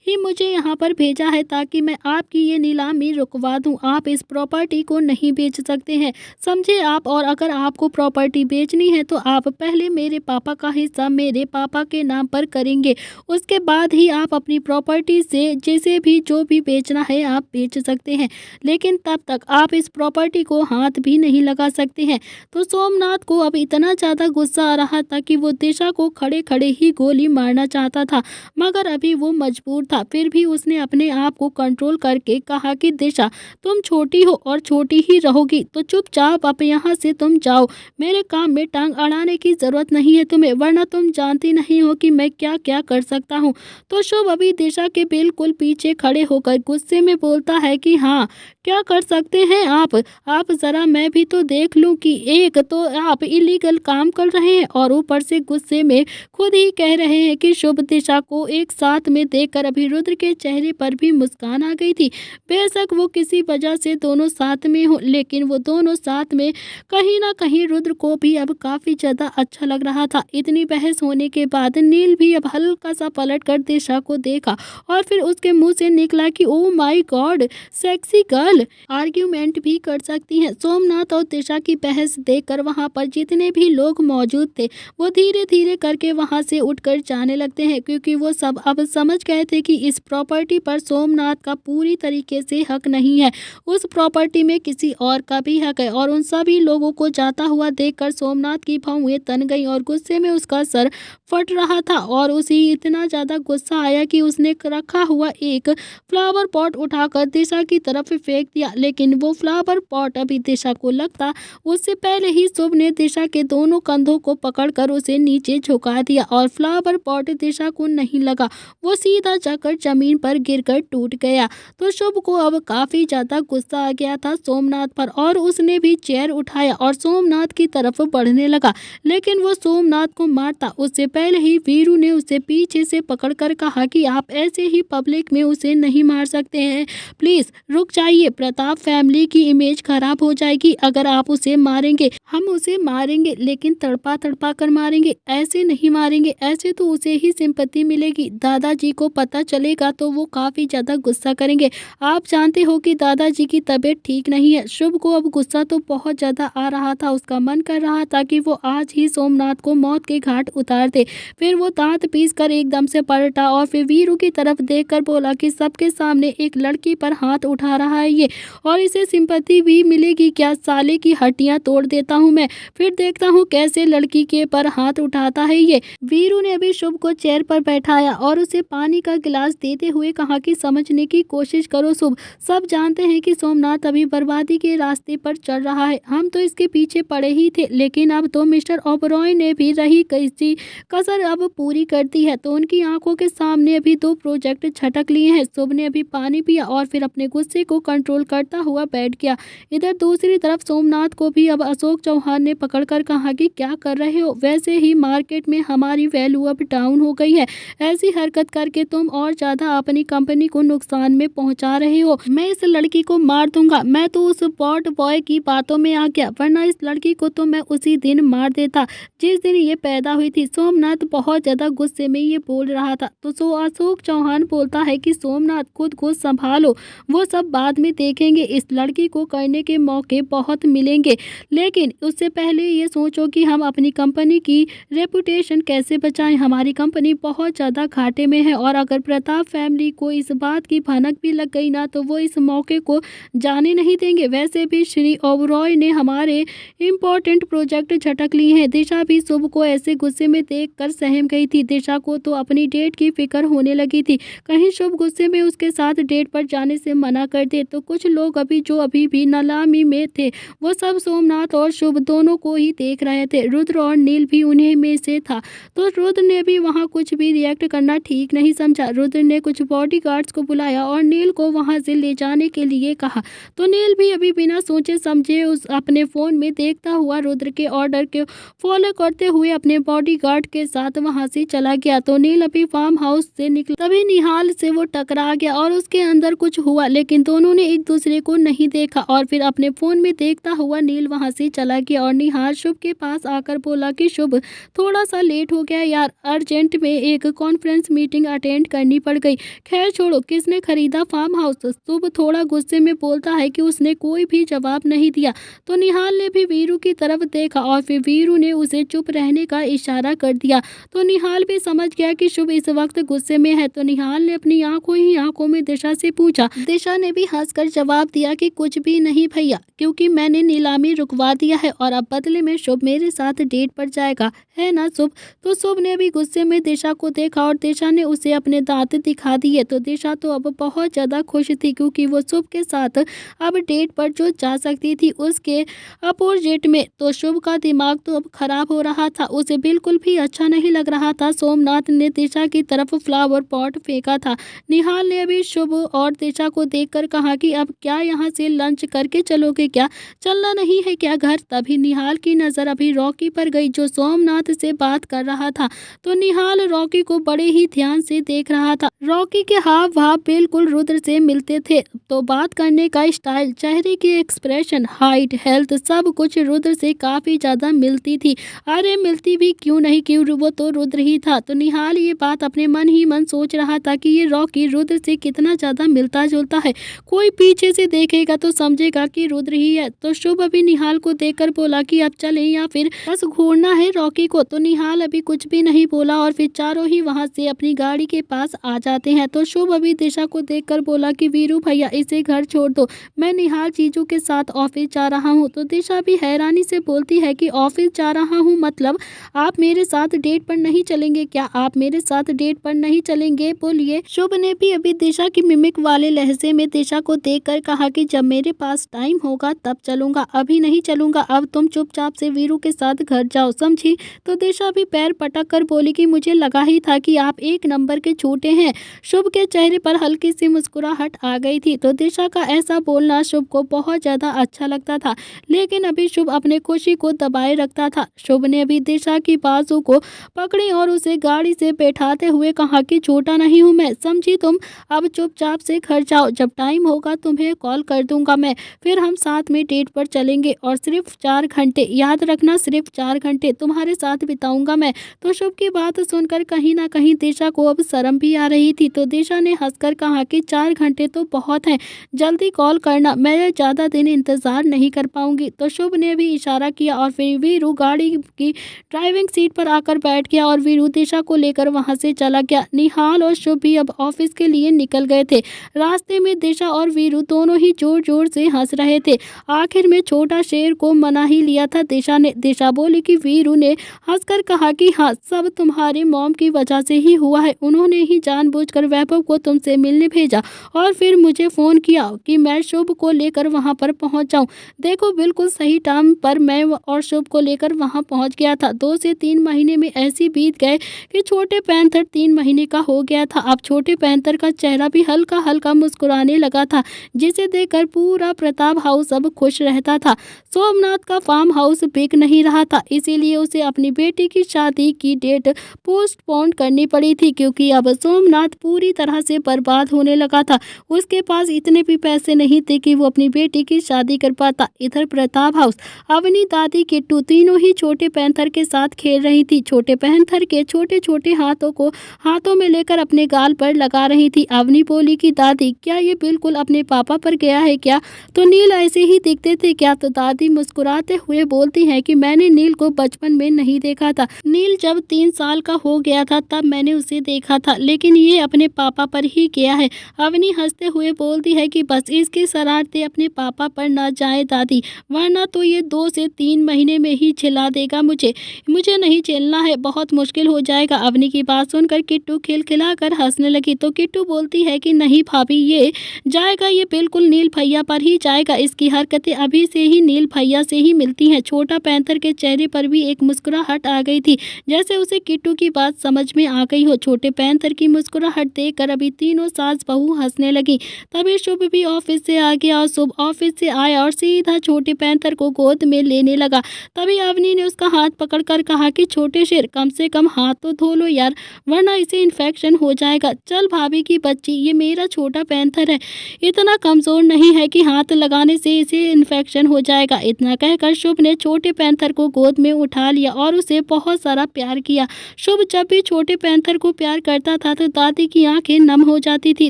ही मुझे यहाँ पर भेजा है ताकि मैं आपकी ये नीलामी रुकवा दूं। आप इस प्रॉपर्टी को नहीं बेच सकते हैं, समझे आप? और अगर आपको प्रॉपर्टी बेचनी है तो आप पहले मेरे पापा का हिस्सा मेरे पापा के नाम पर करेंगे, उसके बाद ही आप अपनी प्रॉपर्टी से जिसे भी जो भी बेचना है आप बेच सकते हैं, लेकिन तब तक आप इस प्रॉपर्टी को हाथ भी नहीं लगा सकते हैं। तो सोमनाथ को अब इतना ज़्यादा गुस्सा आ रहा था कि वो दिशा को खड़े खड़े ही गोली मारना चाहता था, मगर अभी वो मजबूर था। फिर भी उसने अपने आप को कंट्रोल करके कहा कि दिशा, तुम छोटी हो और छोटी ही रहोगी, तो चुपचाप अब यहाँ से तुम जाओ। मेरे काम में टांग अड़ाने की जरूरत नहीं है तुम्हें, वरना तुम जानती नहीं हो कि मैं क्या क्या कर सकता हूँ। तो शुभ अभी दिशा के बिल्कुल पीछे खड़े होकर गुस्से में बोलता है कि हाँ, क्या कर सकते हैं आप जरा मैं भी तो देख लूं कि एक तो आप इलीगल काम कर रहे हैं और ऊपर से गुस्से में खुद ही कह रहे हैं कि शुभ दिशा को एक साथ में देखकर अभी रुद्र के चेहरे पर भी मुस्कान आ गई थी। बेशक वो किसी वजह से दोनों साथ में हो, लेकिन वो दोनों साथ में कहीं ना कहीं रुद्र को भी अब काफी ज्यादा अच्छा लग रहा था। इतनी बहस होने के बाद नील भी अब हल्का सा पलट कर दिशा को देखा और फिर उसके मुंह से निकला कि oh my God, sexy girl argument भी कर सकती हैं। सोमनाथ और दिशा की बहस देखकर वहां पर जितने भी लोग मौजूद थे वो धीरे धीरे करके वहां से उठकर जाने लगते हैं, क्योंकि वो सब अब समझ गए थे कि इस प्रॉपर्टी पर सोमनाथ का पूरी तरीके से हक नहीं है, उस प्रॉपर्टी में किसी और का भी हक है। और उन सभी लोगों को जाता हुआ देखकर सोमनाथ की भौंहें तन गई और गुस्से में उसका सर फट रहा था और उसे इतना ज्यादा गुस्सा आया कि उसने रखा हुआ एक फ्लावर पॉट उठाकर दिशा की तरफ फेंक दिया। लेकिन वो फ्लावर पॉट अभी दिशा को लगता उससे पहले ही शुभ ने दिशा के दोनों कंधों को पकड़कर उसे नीचे झुका दिया और फ्लावर पॉट दिशा को नहीं लगा, वो सीधा जाकर जमीन पर गिरकर टूट गया। तो शुभ को अब काफी ज्यादा गुस्सा आ गया था सोमनाथ पर और उसने भी चेयर उठाया और सोमनाथ की तरफ बढ़ने लगा, लेकिन वो सोमनाथ को मारता उससे पहले ही वीरू ने उसे पीछे से पकड़कर कहा कि आप ऐसे ही पब्लिक में उसे नहीं मार सकते हैं, प्लीज रुक जाइए, प्रताप फैमिली की इमेज खराब हो जाएगी अगर आप उसे मारेंगे। हम उसे मारेंगे लेकिन तड़पा तड़पा कर मारेंगे, ऐसे नहीं मारेंगे, ऐसे तो उसे ही सिंपैथी मिलेगी, दादाजी को पता चलेगा तो वो काफी ज्यादा गुस्सा करेंगे। आप जानते हो कि दादाजी की तबीयत ठीक नहीं है। शुभ को अब गुस्सा तो बहुत ज्यादा आ रहा था, उसका मन कर रहा था कि वो आज ही सोमनाथ को मौत के घाट उतार दे। फिर वो दांत पीस कर एकदम से पलटा और फिर वीरू की तरफ देखकर बोला कि सबके सामने एक लड़की पर हाथ उठा रहा है ये, और इसे सिंपैथी भी मिलेगी क्या? साले की हड्डियां तोड़ देता हूँ मैं, फिर देखता हूँ कैसे लड़की के पर हाथ उठाता है ये। वीरू ने अभी शुभ को चेयर पर बैठाया और उसे पानी का गिलास देते हुए कहा कि समझने की कोशिश करो शुभ, सब जानते हैं कि सोमनाथ अभी बर्बादी के रास्ते पर चल रहा है, हम तो इसके पीछे पड़े ही थे, लेकिन अब तो मिस्टर ओबरॉय ने भी रही कैसी कसर अब पूरी कर दी है। तो उनकी आंखों के सामने अभी 2 प्रोजेक्ट छटक लिए हैं। शुभ ने अभी पानी पिया और फिर अपने गुस्से को कंट्रोल करता हुआ बैठ गया। इधर दूसरी तरफ सोमनाथ को भी अब अशोक चौहान ने पकड़कर कहा कि क्या कर रहे हो, वैसे ही मार्केट में हमारी वैल्यू अब डाउन हो गई है, ऐसी हरकत करके तुम और ज्यादा अपनी कंपनी को नुकसान में पहुंचा रहे हो। मैं इस लड़की को मार दूंगा, मैं तो उस बॉट बॉय की बातों में आ गया, वरना इस लड़की को तो मैं उसी दिन मार देता जिस दिन ये पैदा हुई थी। सोमनाथ बहुत ज्यादा गुस्से में ये बोल रहा था। तो अशोक चौहान बोलता है कि सोमनाथ खुद को संभालो, वो सब बाद में देखेंगे, इस लड़की को करने के मौके बहुत मिलेंगे, लेकिन उससे पहले ये सोचो कि हम अपनी कंपनी की रेपुटेशन कैसे बचाएं। हमारी कंपनी बहुत ज़्यादा घाटे में है और अगर प्रताप फैमिली को इस बात की भनक भी लग गई ना तो वो इस मौके को जाने नहीं देंगे। वैसे भी श्री ओबरॉय ने हमारे इम्पोर्टेंट प्रोजेक्ट झटक लिए हैं। दिशा भी शुभ को ऐसे गुस्से में देखकर सहम गई थी। दिशा को तो अपनी डेट की फिक्र होने लगी थी, कहीं शुभ गुस्से में उसके साथ डेट पर जाने से मना कर दे। तो कुछ लोग अभी भी नीलामी में थे, वो सब सोमनाथ और शुभ दोनों को ही देख रहे थे। रुद्र और नील भी उन्हीं में से था, तो रुद्र ने भी वहां कुछ भी रिएक्ट करना ठीक नहीं समझा। रुद्र ने कुछ बॉडीगार्ड्स को बुलाया और नील को वहां से ले जाने के लिए कहा, तो नील भी अभी बिना सोचे समझे उस अपने फोन में देखता हुआ रुद्र के ऑर्डर के फॉलो करते हुए अपने बॉडीगार्ड के साथ वहां से चला गया। तो नील अभी फार्म हाउस से निकला, तभी निहाल से वो टकरा गया और उसके अंदर कुछ हुआ, लेकिन दोनों ने एक दूसरे को नहीं देखा और फिर अपने फोन में देखता हुआ नील वहां से चला गया। और निहाल शुभ के पास आकर बोला कि शुभ, थोड़ा सा लेट हो गया यार, अर्जेंट में एक कॉन्फ्रेंस मीटिंग अटेंड करनी पड़ गई। खैर छोड़ो, किसने खरीदा फार्म हाउस? शुभ थोड़ा गुस्से में बोलता है कि उसने कोई भी जवाब नहीं दिया। तो निहाल ने भी वीरू की तरफ देखा और फिर वीरू ने उसे चुप रहने का इशारा कर दिया। तो निहाल भी समझ गया कि शुभ इस वक्त गुस्से में है। तो निहाल ने अपनी आंखों में दिशा से पूछा। दिशा ने भी हंसकर जवाब दिया कि कुछ भी नहीं भैया, क्योंकि मैंने नीलामी रुकवा दिया है और अब बदले में शुभ मेरे साथ डेट पर जाएगा, है ना शुभ? तो शुभ ने भी गुस्से में दिशा को देखा और दिशा ने उसे अपने दांत दिखा दिए। तो दिशा तो अब बहुत ज्यादा खुश थी, क्योंकि वो शुभ के साथ अब डेट पर जो जा सकती थी उसके अपोजिट में। तो शुभ का दिमाग तो अब खराब हो रहा था, उसे बिल्कुल भी अच्छा नहीं लग रहा था। सोमनाथ ने दिशा की तरफ फ्लावर पॉट फेंका था। निहाल ने अभी शुभ और दिशा को देखकर कहा कि अब क्या यहाँ से लंच करके चलोगे क्या, चलना नहीं है क्या घर? तभी निहाल की नजर अभी रॉकी पर गई, जो सोमनाथ से बात कर रहा था। तो निहाल रॉकी को बड़े ही ध्यान से देख रहा था। रॉकी के हाव भाव बिल्कुल रुद्र से मिलते थे, तो बात करने का स्टाइल, चेहरे की एक्सप्रेशन, हाइट, हेल्थ, सब कुछ रुद्र से काफी ज्यादा मिलती थी। अरे मिलती भी क्यों नहीं, क्यों वो तो रुद्र ही था। तो निहाल ये बात अपने मन ही मन सोच रहा था कि ये रॉकी रुद्र से कितना ज्यादा मिलता जुलता है, कोई पीछे से देखेगा तो समझेगा कि रुद्र ही है। तो शुभ अभी निहाल को देखकर बोला कि अब चले या फिर बस घूरना है रॉकी को? तो निहाल अभी कुछ भी नहीं बोला और फिर चारों ही वहां से अपनी गाड़ी के पास आ जाते हैं। तो शुभ अभी दिशा को देखकर बोला कि वीरू भैया इसे घर छोड़ दो, मैं निहाल जीजू के साथ ऑफिस जा रहा हूँ। तो दिशा भी हैरानी से बोलती है कि ऑफिस जा रहा हूँ मतलब आप मेरे साथ डेट पर नहीं चलेंगे क्या? आप मेरे साथ डेट पर नहीं चलेंगे बोलिए? शुभ ने भी अभी दिशा की मिमिक वाले लहजे में दिशा को देखकर कहा कि जब मेरे पास टाइम होगा तब चलूंगा, अभी नहीं चलूंगा। अब तुम चुपचाप से वीरू के साथ घर जाओ, समझी? तो दिशा भी पैर पटक कर बोली कि मुझे लगा ही था कि आप एक नंबर के झूठे हैं। शुभ के चेहरे पर हल्की सी मुस्कुराहट आ गई थी। तो दिशा का ऐसा बोलना शुभ को बहुत ज्यादा अच्छा लगता था, लेकिन अभी शुभ अपने खुशी को दबाए रखता था। शुभ ने अभी दिशा की बाजू को पकड़ी और उसे गाड़ी से बैठाते हुए कहा कि छोटा नहीं हूँ मैं, समझी तुम? अब चुपचाप से घर जाओ, जब टाइम होगा तुम्हें कॉल कर दूंगा मैं, फिर हम साथ में डेट पर चलेंगे और सिर्फ 4 घंटे, याद रखना सिर्फ 4 घंटे तुम्हारे साथ बिताऊंगा मैं। तो शुभ की बात सुनकर कहीं ना कहीं दिशा को अब शर्म भी आ रही थी। तो दिशा ने हंसकर कहा कि 4 घंटे तो बहुत हैं, जल्दी कॉल करना, मैं ज्यादा दिन इंतजार नहीं कर पाऊंगी। तो शुभ ने भी इशारा किया और फिर वीरू गाड़ी की ड्राइविंग सीट पर आकर बैठ गया और वीरू दिशा को लेकर वहां से चला गया। निहाल और शुभ भी अब ऑफिस के लिए निकल गए थे। रास्ते में दिशा और वीरू दोनों ही जोर जोर से हंस रहे थे। आखिर में छोटा शेर को मना ही लिया था दिशा ने। दिशा बोली कि वीरू ने हंसकर कहा कि हाँ, सब तुम्हारी मॉम की वजह से ही हुआ है, उन्होंने ही जानबूझकर वैभव को तुमसे मिलने भेजा और फिर मुझे फोन किया कि मैं शुभ को लेकर वहां पर पहुंच जाऊं। देखो बिल्कुल सही टाइम पर मैं और शुभ को लेकर वहां पहुंच गया था। 2 से 3 महीने में ऐसी बीत गए कि छोटे पैंथर 3 महीने का हो गया था। अब छोटे पैंथर का चेहरा भी हल्का हल्का मुस्कुराने लगा था, जिसे देखकर पूरा प्रताप हाउस अब खुश रहता था। सोमनाथ का फार्म हाउस बिक नहीं रहा था, इसीलिए उसे अपनी बेटी की शादी की डेट पोस्टपोन करनी पड़ी थी, क्योंकि अब सोमनाथ पूरी तरह से बर्बाद होने लगा था। उसके पास इतने भी पैसे नहीं थे कि वो अपनी बेटी की शादी कर पाता। इधर प्रताप हाउस, अवनी, दादी, किट्टू तीनों ही छोटे पैंथर के साथ खेल रही थी। छोटे पैंथर के छोटे छोटे हाथों को हाथों में लेकर अपने गाल पर लगा रही थी। अवनी बोली कि दादी, क्या ये बिल्कुल अपने पापा पर गया है क्या? तो नील ऐसे ही दिखते थे क्या? तो दादी मुस्कुराते हुए बोलती है कि मैंने नील को बचपन में नहीं देखा था। नील जब 3 साल का हो गया था तब मैंने उसे देखा था, लेकिन ये अपने पापा पर ही गया है। अवनी हंसते हुए बोलती है कि बस इसकी शरारतें अपने पापा पर न जाए दादी, वरना तो ये 2 से 3 महीने में ही झिला देगा मुझे। मुझे नहीं झेलना है, बहुत मुश्किल हो जाएगा। अवनी की बात सुनकर किट्टू खिलखिलाकर हंसने लगी। तो किट्टू बोलती है कि नहीं भाभी, ये जाएगा, ये बिल्कुल नील भैया पर ही जाएगा। इसकी हरकतें अभी से ही नील भैया से ही मिलती हैं। छोटा पैंथर के चेहरे पर भी एक मुस्कुराहट आ गई थी, जैसे उसे किट्टू की बात समझ में आ गई हो। छोटे पैंथर की मुस्कुराहट देखकर अभी तीनों सास बहू हंसने लगी। तभी शुभ भी ऑफिस से आ गया और शुभ ऑफिस से आया और सीधा छोटे पैंथर को गोद में लेने लगा। तभी अवनी ने उसका हाथ पकड़कर कहा कि छोटे शेर, कम से कम हाथ तो धो लो यार, वरना इसे इन्फेक्शन हो जाएगा। चल भाभी की बच्ची, ये मेरा छोटा पैंथर है, इतना कमजोर नहीं है कि हाथ लगाने से इसे इन्फेक्शन हो जाएगा। इतना कहकर शुभ ने छोटे पैंथर को गोद में उठा लिया और उसे बहुत सारा प्यार किया। शुभ जब भी छोटे पैंथर को प्यार करता था तो दादी की आंखें नम हो जाती थी।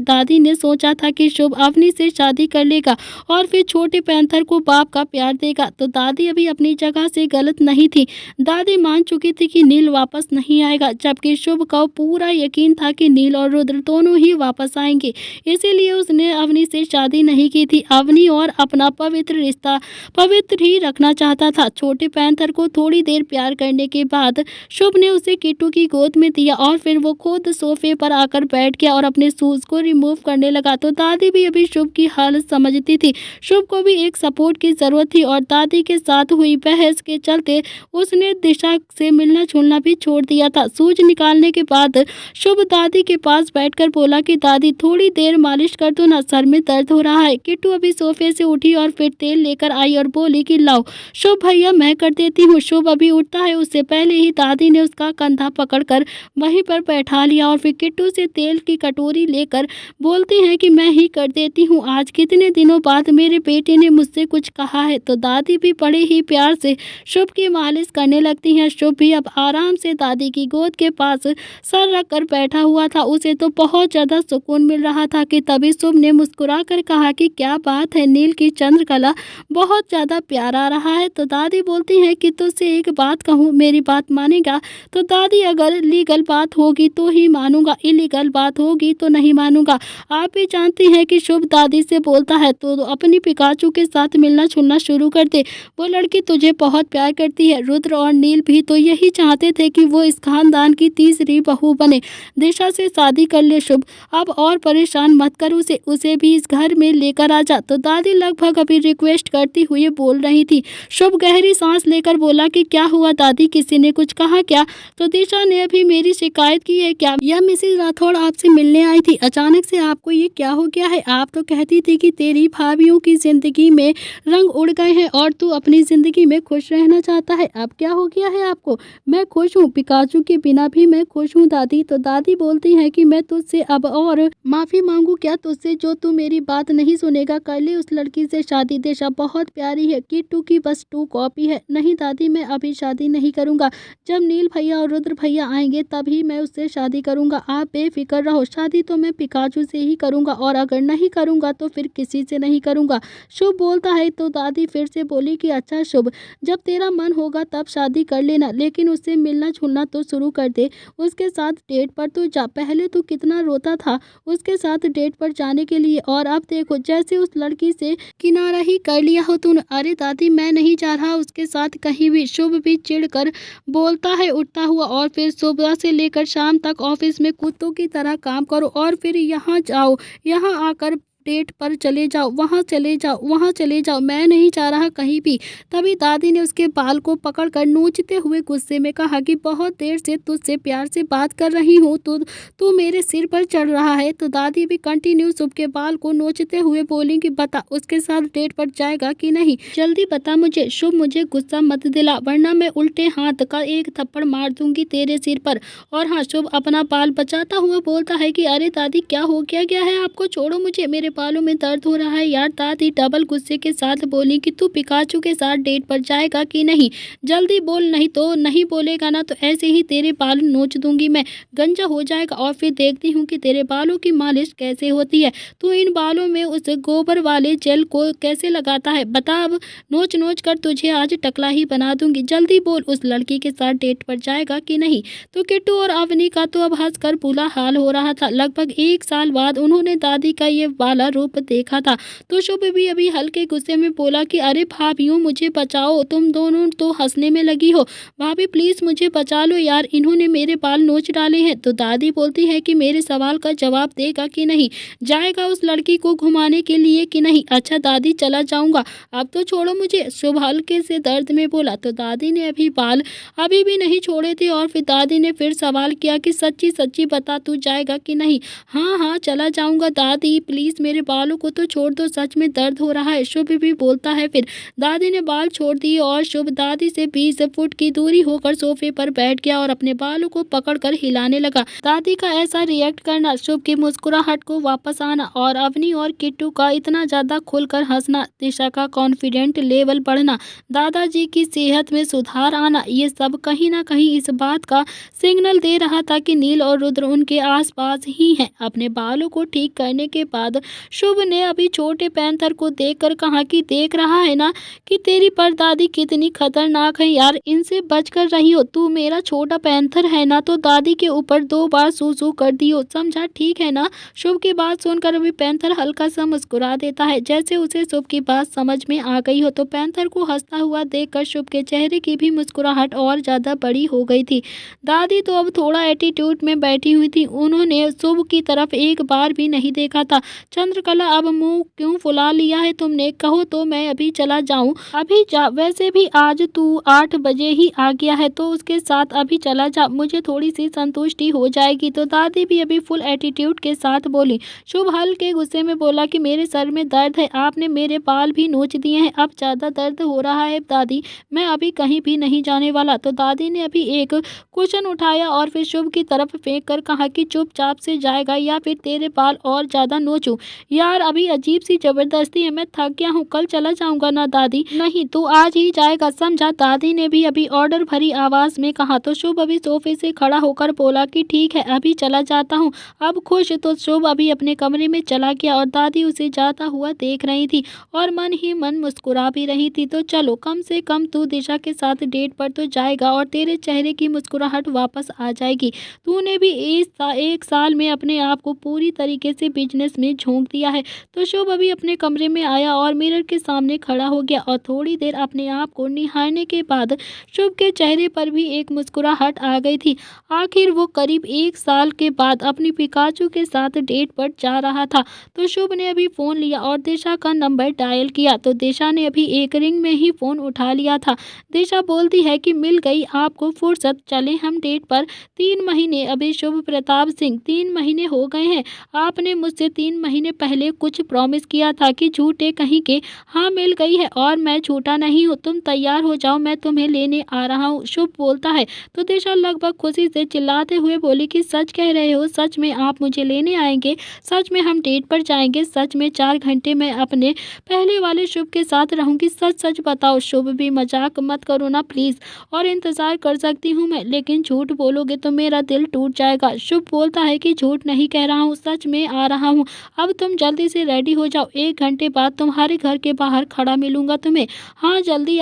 दादी ने सोचा था कि शुभ अवनी से शादी कर लेगा और फिर छोटे पैंथर को बाप का प्यार देगा। तो दादी अभी अपनी जगह से गलत नहीं थी। दादी मान चुकी थी कि नील वापस नहीं आएगा, जबकि शुभ को पूरा यकीन था कि नील और रुद्र दोनों ही वापस आएंगे। इसीलिए उसने अवनी से शादी नहीं की थी। अवनी और अपना पवित्र रिश्ता पवित्र ही रखना चाहता था। छोटे पैंथर को थोड़ी देर प्यार करने के बाद शुभ ने उसे किट्टू की गोद में दिया और फिर वो खुद सोफे पर आकर बैठ गया और अपने शूज को रिमूव करने लगा। तो दादी भी अभी शुभ की हालत समझती थी। शुभ को भी एक सपोर्ट की जरूरत थी और दादी के साथ हुई बहस के चलते उसने दिशा से मिलना जुलना भी छोड़ दिया था। सूज निकालने के बाद शुभ दादी के पास बैठकर बोला कि दादी, थोड़ी देर मालिश कर दो ना, सर में दर्द हो रहा है। किट्टू अभी सोफे से उठी और फिर तेल लेकर आई और बोली कि लाओ शुभ भैया, मैं कर देती हूँ। शुभ अभी उठता है उससे पहले ही दादी ने उसका कंधा पकड़कर वहीं पर बैठा लिया और फिर किट्टू से तेल की कटोरी लेकर बोलती हैं कि मैं ही कर देती हूँ, आज कितने दिनों बाद मेरे बेटे ने मुझसे कुछ कहा है। तो दादी भी बड़े ही प्यार से शुभ की मालिश करने लगती हैं। शुभ भी अब आराम से दादी की गोद के पास सर रख कर बैठा हुआ था। उसे तो बहुत ज़्यादा सुकून मिल रहा था कि तभी शुभ ने मुस्कुरा कर कहा कि क्या बात है, नील की चंद्रकला बहुत ज़्यादा प्यार आ रहा है। तो दादी बोलती है कि तुझसे एक बात कहूँ, मेरी बात मानेगा? तो दादी, अगर लीगल बात होगी तो ही मानूंगा, इलीगल बात होगी तो नहीं मानूंगा। आप भी जानती हैं कि शुभ दादी से बोलता है तो अपनी पिकाचू के साथ मिलना जुलना शुरू कर दे। वो लड़की तुझे बहुत प्यार करती है। रुद्र और नील भी तो यही चाहते थे कि वो इस खानदान की तीसरी बहू बने। दिशा से शादी कर ले शुभ, अब और परेशान मत कर उसे भी इस घर में लेकर आ जा। तो दादी लगभग अभी रिक्वेस्ट करती हुई बोल रही थी। शुभ गहरी सांस लेकर बोला कि क्या हुआ दादी, किसी ने कुछ कहा क्या? तो दिशा ने अभी मेरी शिकायत की है क्या? यह मिसेज राठौड़ आपसे मिलने आई थी, अचानक से आपको ये क्या हो गया है? आप तो कहती थी कि तेरी भाभीयों की जिंदगी में रंग उड़ गए हैं और तू अपनी जिंदगी में खुश रहना चाहता है। अब क्या हो गया है आपको? मैं खुश हूँ, पिकाचू के बिना भी मैं खुश हूँ दादी। तो दादी बोलती है कि मैं तुझसे अब और माफी मांगू क्या तुझसे, जो तू मेरी बात नहीं सुनेगा? कर ले उस लड़की से शादी, दिशा बहुत प्यारी है, किट्टू की बस 2 कॉपी है। नहीं दादी, मैं अभी शादी नहीं करूँगा, जब नील भैया और रुद्र भैया आएंगे तभी मैं उससे शादी करूँगा। आप बेफिक्र रहो, शादी तो मैं पिकाचू से ही करूँगा और अगर नहीं करूँगा तो फिर किसी से नहीं करूँगा। शुभ बोलता है। तो दादी फिर से बोली कि अच्छा शुभ, जब तेरा मन होगा तब शादी कर लेना, लेकिन उससे मिलना जुलना तो शुरू कर दे, उसके साथ डेट पर तो जा। पहले तो कितना रोता था उसके साथ डेट पर जाने के लिए और अब देखो जैसे उस लड़की से किनारा ही कर लिया हो तूने। अरे दादी, मैं नहीं जा रहा उसके साथ कहीं भी। शुभ भी चिढ़कर बोलता है उठता हुआ और फिर सुबह से लेकर शाम तक ऑफिस में कुत्तों की तरह काम करो और फिर यहाँ जाओ, यहाँ आकर डेट पर चले जाओ, वहाँ चले जाओ, वहाँ चले जाओ, मैं नहीं जा रहा कहीं भी। तभी दादी ने उसके बाल को पकड़कर नोचते हुए गुस्से में कहा कि बहुत देर से तुझसे प्यार से बात कर रही हूँ, तू मेरे सिर पर चढ़ रहा है। तो दादी भी कंटिन्यू शुभ के बाल को नोचते हुए बोली कि बता, उसके साथ डेट पर जाएगा कि नहीं, जल्दी बता मुझे। शुभ, मुझे गुस्सा मत दिला वरना मैं उल्टे हाथ का एक थप्पड़ मार दूंगी तेरे सिर पर। और हाँ, शुभ अपना बाल बचाता हुआ बोलता है कि अरे दादी, क्या हो क्या गया है आपको, छोड़ो मुझे, मेरे बालों में दर्द हो रहा है यार। दादी डबल गुस्से के साथ बोली कि तू पिकाचू के साथ डेट पर जाएगा कि नहीं, जल्दी बोल, नहीं तो नहीं बोलेगा ना तो ऐसे ही तेरे बाल नोच दूंगी मैं, गंजा हो जाएगा और फिर देखती हूँ कि तेरे बालों की मालिश कैसे होती है। तू इन बालों में उस गोबर वाले जेल को कैसे लगाता है बता, अब नोच नोच कर तुझे आज टकला ही बना दूंगी। जल्दी बोल, उस लड़की के साथ डेट पर जाएगा कि नहीं। तो किट्टू और अवनी का तो अब हंसकर बुरा हाल हो रहा था। लगभग 1 साल बाद उन्होंने दादी का ये वाला रूप देखा था। तो शुभ भी अभी हल्के गुस्से में बोला कि अरे भाभियों मुझे बचाओ, तुम दोनों तो हंसने में लगी हो, भाभी प्लीज मुझे बचा लो यार, इन्होंने मेरे बाल नोच डाले हैं। तो दादी बोलती है कि मेरे सवाल का जवाब देगा कि नहीं, जाएगा उस लड़की को घुमाने के लिए कि नहीं। अच्छा दादी चला जाऊंगा, अब तो छोड़ो मुझे, शुभ हल्के से दर्द में बोला। तो दादी ने अभी बाल अभी भी नहीं छोड़े थे और फिर दादी ने फिर सवाल किया कि सच्ची सच्ची बता तू जाएगा कि नहीं। हाँ हाँ चला जाऊंगा दादी, प्लीज मेरे बालों को तो छोड़ दो, सच में दर्द हो रहा है, शुभ भी बोलता है। फिर दादी ने बाल छोड़ दिए और शुभ दादी से 20 फुट की दूरी होकर सोफे पर बैठ गया और अपने बालों को पकड़कर हिलाने लगा। दादी का ऐसा रिएक्ट करना, शुभ की मुस्कुराहट को वापस आना और अवनी और किट्टू का इतना ज्यादा खुलकर हंसना, दिशा का कॉन्फिडेंट लेवल बढ़ना, दादाजी की सेहत में सुधार आना, ये सब कहीं ना कहीं इस बात का सिग्नल दे रहा था कि नील और रुद्र उनके आसपास ही हैं। अपने बालों को ठीक करने के बाद शुभ ने अभी छोटे पैंथर को देखकर कहा कि देख रहा है ना कि तेरी परदादी कितनी खतरनाक है यार, इनसे बच कर रही हो, तू मेरा छोटा पैंथर है ना तो दादी के ऊपर 2 बार सू कर दियो, समझा, ठीक है ना। शुभ की बात सुनकर अभी पैंथर हल्का सा मुस्कुरा देता है, जैसे उसे शुभ की बात समझ में आ गई हो। तो पैंथर को हंसता हुआ देखकर शुभ के चेहरे की भी मुस्कुराहट और ज्यादा बड़ी हो गई थी। दादी तो अब थोड़ा एटीट्यूड में बैठी हुई थी, उन्होंने शुभ की तरफ एक बार भी नहीं देखा था। चंद्रकला अब मुंह क्यों फुला लिया है तुमने, कहो तो मैं अभी चला जाऊं। अभी जा, वैसे भी आज तू 8 बजे ही आ गया है तो उसके साथ अभी चला जा, मुझे थोड़ी सी संतुष्टि हो जाएगी। तो दादी भी अभी फुल एटीट्यूड के साथ बोली। शुभ हल्के गुस्से में बोला कि मेरे सर में दर्द है, आपने मेरे बाल भी नोच दिए हैं, अब ज्यादा दर्द हो रहा है दादी, मैं अभी कहीं भी नहीं जाने वाला। तो दादी ने अभी एक कुशन उठाया और फिर शुभ की तरफ फेंक कर कहा कि चुपचाप से जाएगा या फिर तेरे बाल और ज्यादा नोचूं। यार अभी अजीब सी जबरदस्ती है, मैं थक गया हूँ, कल चला जाऊंगा ना दादी। नहीं तू आज ही जाएगा, समझा, दादी ने भी अभी ऑर्डर भरी आवाज में कहा। तो शुभ अभी सोफे से खड़ा होकर बोला कि ठीक है अभी चला जाता हूँ। अब खुश तो शुभ अभी अपने कमरे में चला गया और दादी उसे जाता हुआ देख रही थी और मन ही मन मुस्कुरा भी रही थी। तो चलो कम से कम तू दिशा के साथ डेट पर तो जाएगा और तेरे चेहरे की मुस्कुराहट वापस आ जाएगी। तूने भी एक साल में अपने आप को पूरी तरीके से बिजनेस में झोंक दिया है। तो शुभ अभी अपने कमरे में आया और मिरर के सामने खड़ा हो गया और थोड़ी देर अपने आप को निहारने के बाद शुभ के चेहरे पर भी एक मुस्कुराहट आ गई थी। आखिर वो करीब 1 साल के बाद अपनी पिकाचू के साथ डेट पर जा रहा था। तो शुभ ने अभी फोन लिया और दिशा का नंबर डायल किया। तो दिशा ने अभी एक रिंग में ही फोन उठा लिया था। दिशा बोलती है कि मिल गई आपको फुर्सत, चले हम डेट पर। 3 महीने अभी शुभ प्रताप सिंह, 3 महीने हो गए हैं, आपने मुझसे 3 महीने पहले कुछ प्रॉमिस किया था कि झूठे कहीं के। हाँ मिल गई है और मैं झूठा नहीं हूँ, तुम तैयार हो जाओ मैं तुम्हें लेने आ रहा हूँ, शुभ बोलता है। तो दिशा लगभग खुशी से चिल्लाते हुए बोली कि सच कह रहे हो, सच में आप मुझे लेने आएंगे, सच में हम डेट पर जाएंगे, सच में 4 घंटे में अपने पहले वाले शुभ के साथ रहूंगी, सच सच बताओ। शुभ भी मजाक मत करो ना प्लीज, और इंतजार कर सकती हूँ मैं, लेकिन झूठ बोलोगे तो मेरा दिल टूट जाएगा। शुभ बोलता है कि झूठ नहीं कह रहा हूँ, सच में आ रहा हूँ, अब तुम जल्दी से रेडी हो जाओ, 1 घंटे बाद तुम्हारे घर के बाहर खड़ा मिलूंगा तुम्हें। हाँ जल्दी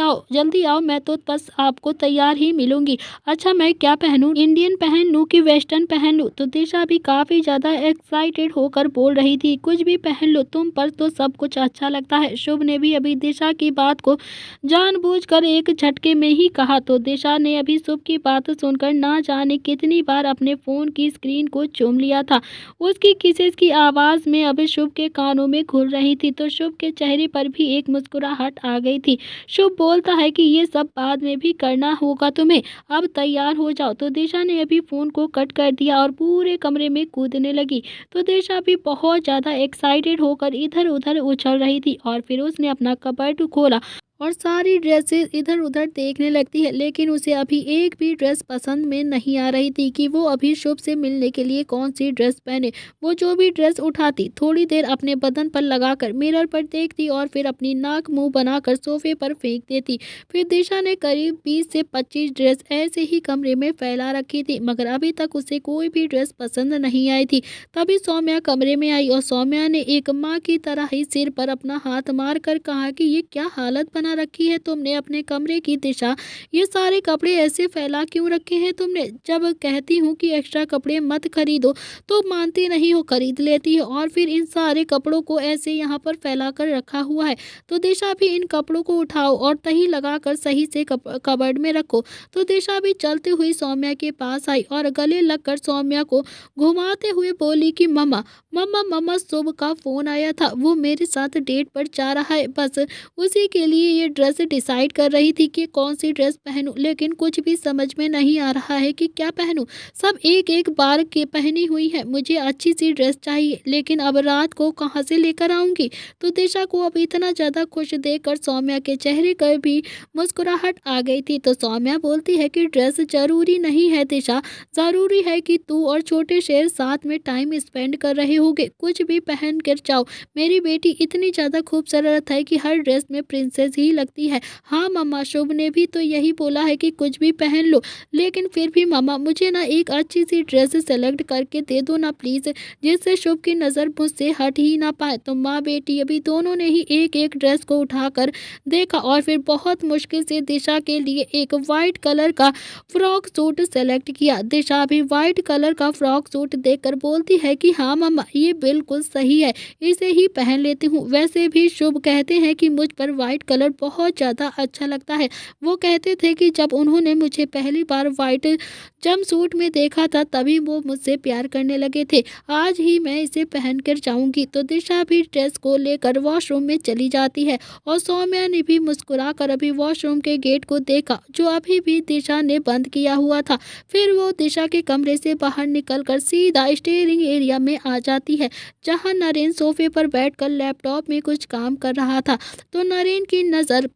आओ, मैं तो बस आपको तैयार ही मिलूंगी। अच्छा मैं क्या पहनूं, इंडियन पहन लूं कि वेस्टर्न पहन लूं। तो दिशा भी काफी ज्यादा एक्साइटेड होकर बोल रही थी, कुछ भी पहन लो, तुम पर तो सब कुछ अच्छा लगता है। शुभ ने भी अभी दिशा की बात को जानबूझकर एक झटके में ही कहा। तो दिशा ने अभी शुभ की बात सुनकर ना जाने कितनी बार अपने फोन की स्क्रीन को चूम लिया था। उसकी किसेस की आवाज में अभी शुभ के कानों में घुल रही थी। तो शुभ के चेहरे पर भी एक मुस्कुराहट आ गई थी। शुभ बोलता है कि ये सब बाद में भी करना होगा तुम्हें, अब तैयार हो जाओ। तो दिशा ने अभी फोन को कट कर दिया और पूरे कमरे में कूदने लगी। तो दिशा भी बहुत ज्यादा एक्साइटेड होकर इधर उधर उछल रही थी और फिर उसने अपना कबर्ड खोला और सारी ड्रेसेस इधर-उधर देखने लगती है, लेकिन उसे अभी एक भी ड्रेस पसंद में नहीं आ रही थी कि वो अभी शुभ से मिलने के लिए कौन-सी ड्रेस पहने। वो जो भी ड्रेस उठाती, थोड़ी देर अपने बदन पर लगाकर मिरर पर देखती और फिर अपनी नाक मुँह बनाकर सोफ़े पर फेंक देती। फिर दिशा ने करीब 20 से 25 ड्रेस ऐसे ही कमरे में फैला रखी थी, मगर अभी तक उसे कोई भी ड्रेस पसंद नहीं आई थी। तभी सौम्या कमरे में आई और सौम्या ने एक माँ की तरह ही सिर पर अपना हाथ मारकर कहा कि ये क्या हालत बना रखी है तुमने अपने कमरे की दिशा। ये सारे कपड़े ऐसे फैला क्यों रखे हैं तुमने? जब कहती हूँ कि एक्स्ट्रा कपड़े मत खरीदो तो मानती नहीं हो, खरीद लेती है और फिर इन सारे कपड़ों को ऐसे यहाँ पर फैला कर रखा हुआ है। तो दिशा भी इन कपड़ों को उठाओ और तही लगाकर सही से कबर्ड में रखो। तो दिशा भी चलती हुई सौम्या के पास आई और गले लगकर सौम्या को घुमाते हुए बोली कि मम्मा मम्मा मम्मा शुभ का फ़ोन आया था, वो मेरे साथ डेट पर जा रहा है, बस उसी के लिए ये ड्रेस डिसाइड कर रही थी कि कौन सी ड्रेस पहनूं, लेकिन कुछ भी समझ में नहीं आ रहा है कि क्या पहनूं। सब एक एक बार के पहनी हुई है, मुझे अच्छी सी ड्रेस चाहिए, लेकिन अब रात को कहाँ से लेकर आऊँगी। तो दिशा को अब इतना ज़्यादा खुश देखकर सौम्या के चेहरे पर भी मुस्कुराहट आ गई थी। तो सौम्या बोलती है कि ड्रेस ज़रूरी नहीं है दिशा, ज़रूरी है कि तू और छोटे शेर साथ में टाइम स्पेंड कर रहे होगे, कुछ भी पहन कर जाओ। मेरी बेटी इतनी ज़्यादा खूबसूरत है कि हर ड्रेस में प्रिंसेस ही लगती है। हाँ मम्मा, शुभ ने भी तो यही बोला है कि कुछ भी पहन लो, लेकिन फिर भी मम्मा मुझे ना एक अच्छी सी ड्रेस सेलेक्ट करके दे दो ना प्लीज़, जिससे शुभ की नज़र मुझसे हट ही ना पाए। तो माँ बेटी अभी दोनों ने ही एक एक ड्रेस को उठाकर देखा और फिर बहुत मुश्किल से दिशा के लिए एक वाइट कलर का फ्रॉक सूट सेलेक्ट किया। दिशा भी वाइट कलर का फ्रॉक सूट देखकर बोलती है कि हाँ मम्मा, ये बिल्कुल सही है, इसे ही पहन लेती हूँ। वैसे भी शुभ कहते हैं कि मुझ पर वाइट कलर बहुत ज़्यादा अच्छा लगता है। वो कहते थे कि जब उन्होंने मुझे पहली बार वाइट जंपसूट में देखा था तभी वो मुझसे प्यार करने लगे थे। आज ही मैं इसे पहन कर जाऊँगी। तो दिशा भी ड्रेस को लेकर वॉशरूम में चली जाती है और सौम्या ने भी मुस्कुरा कर अभी वॉशरूम के गेट को देखा, जो अभी भी दिशा ने बंद किया हुआ था। फिर वो दिशा के कमरे से बाहर निकलकर सीधा स्टीयरिंग एरिया में आ जाती है, जहां नरेन सोफे पर बैठकर लैपटॉप में कुछ काम कर रहा था। तो नरेन की नज़र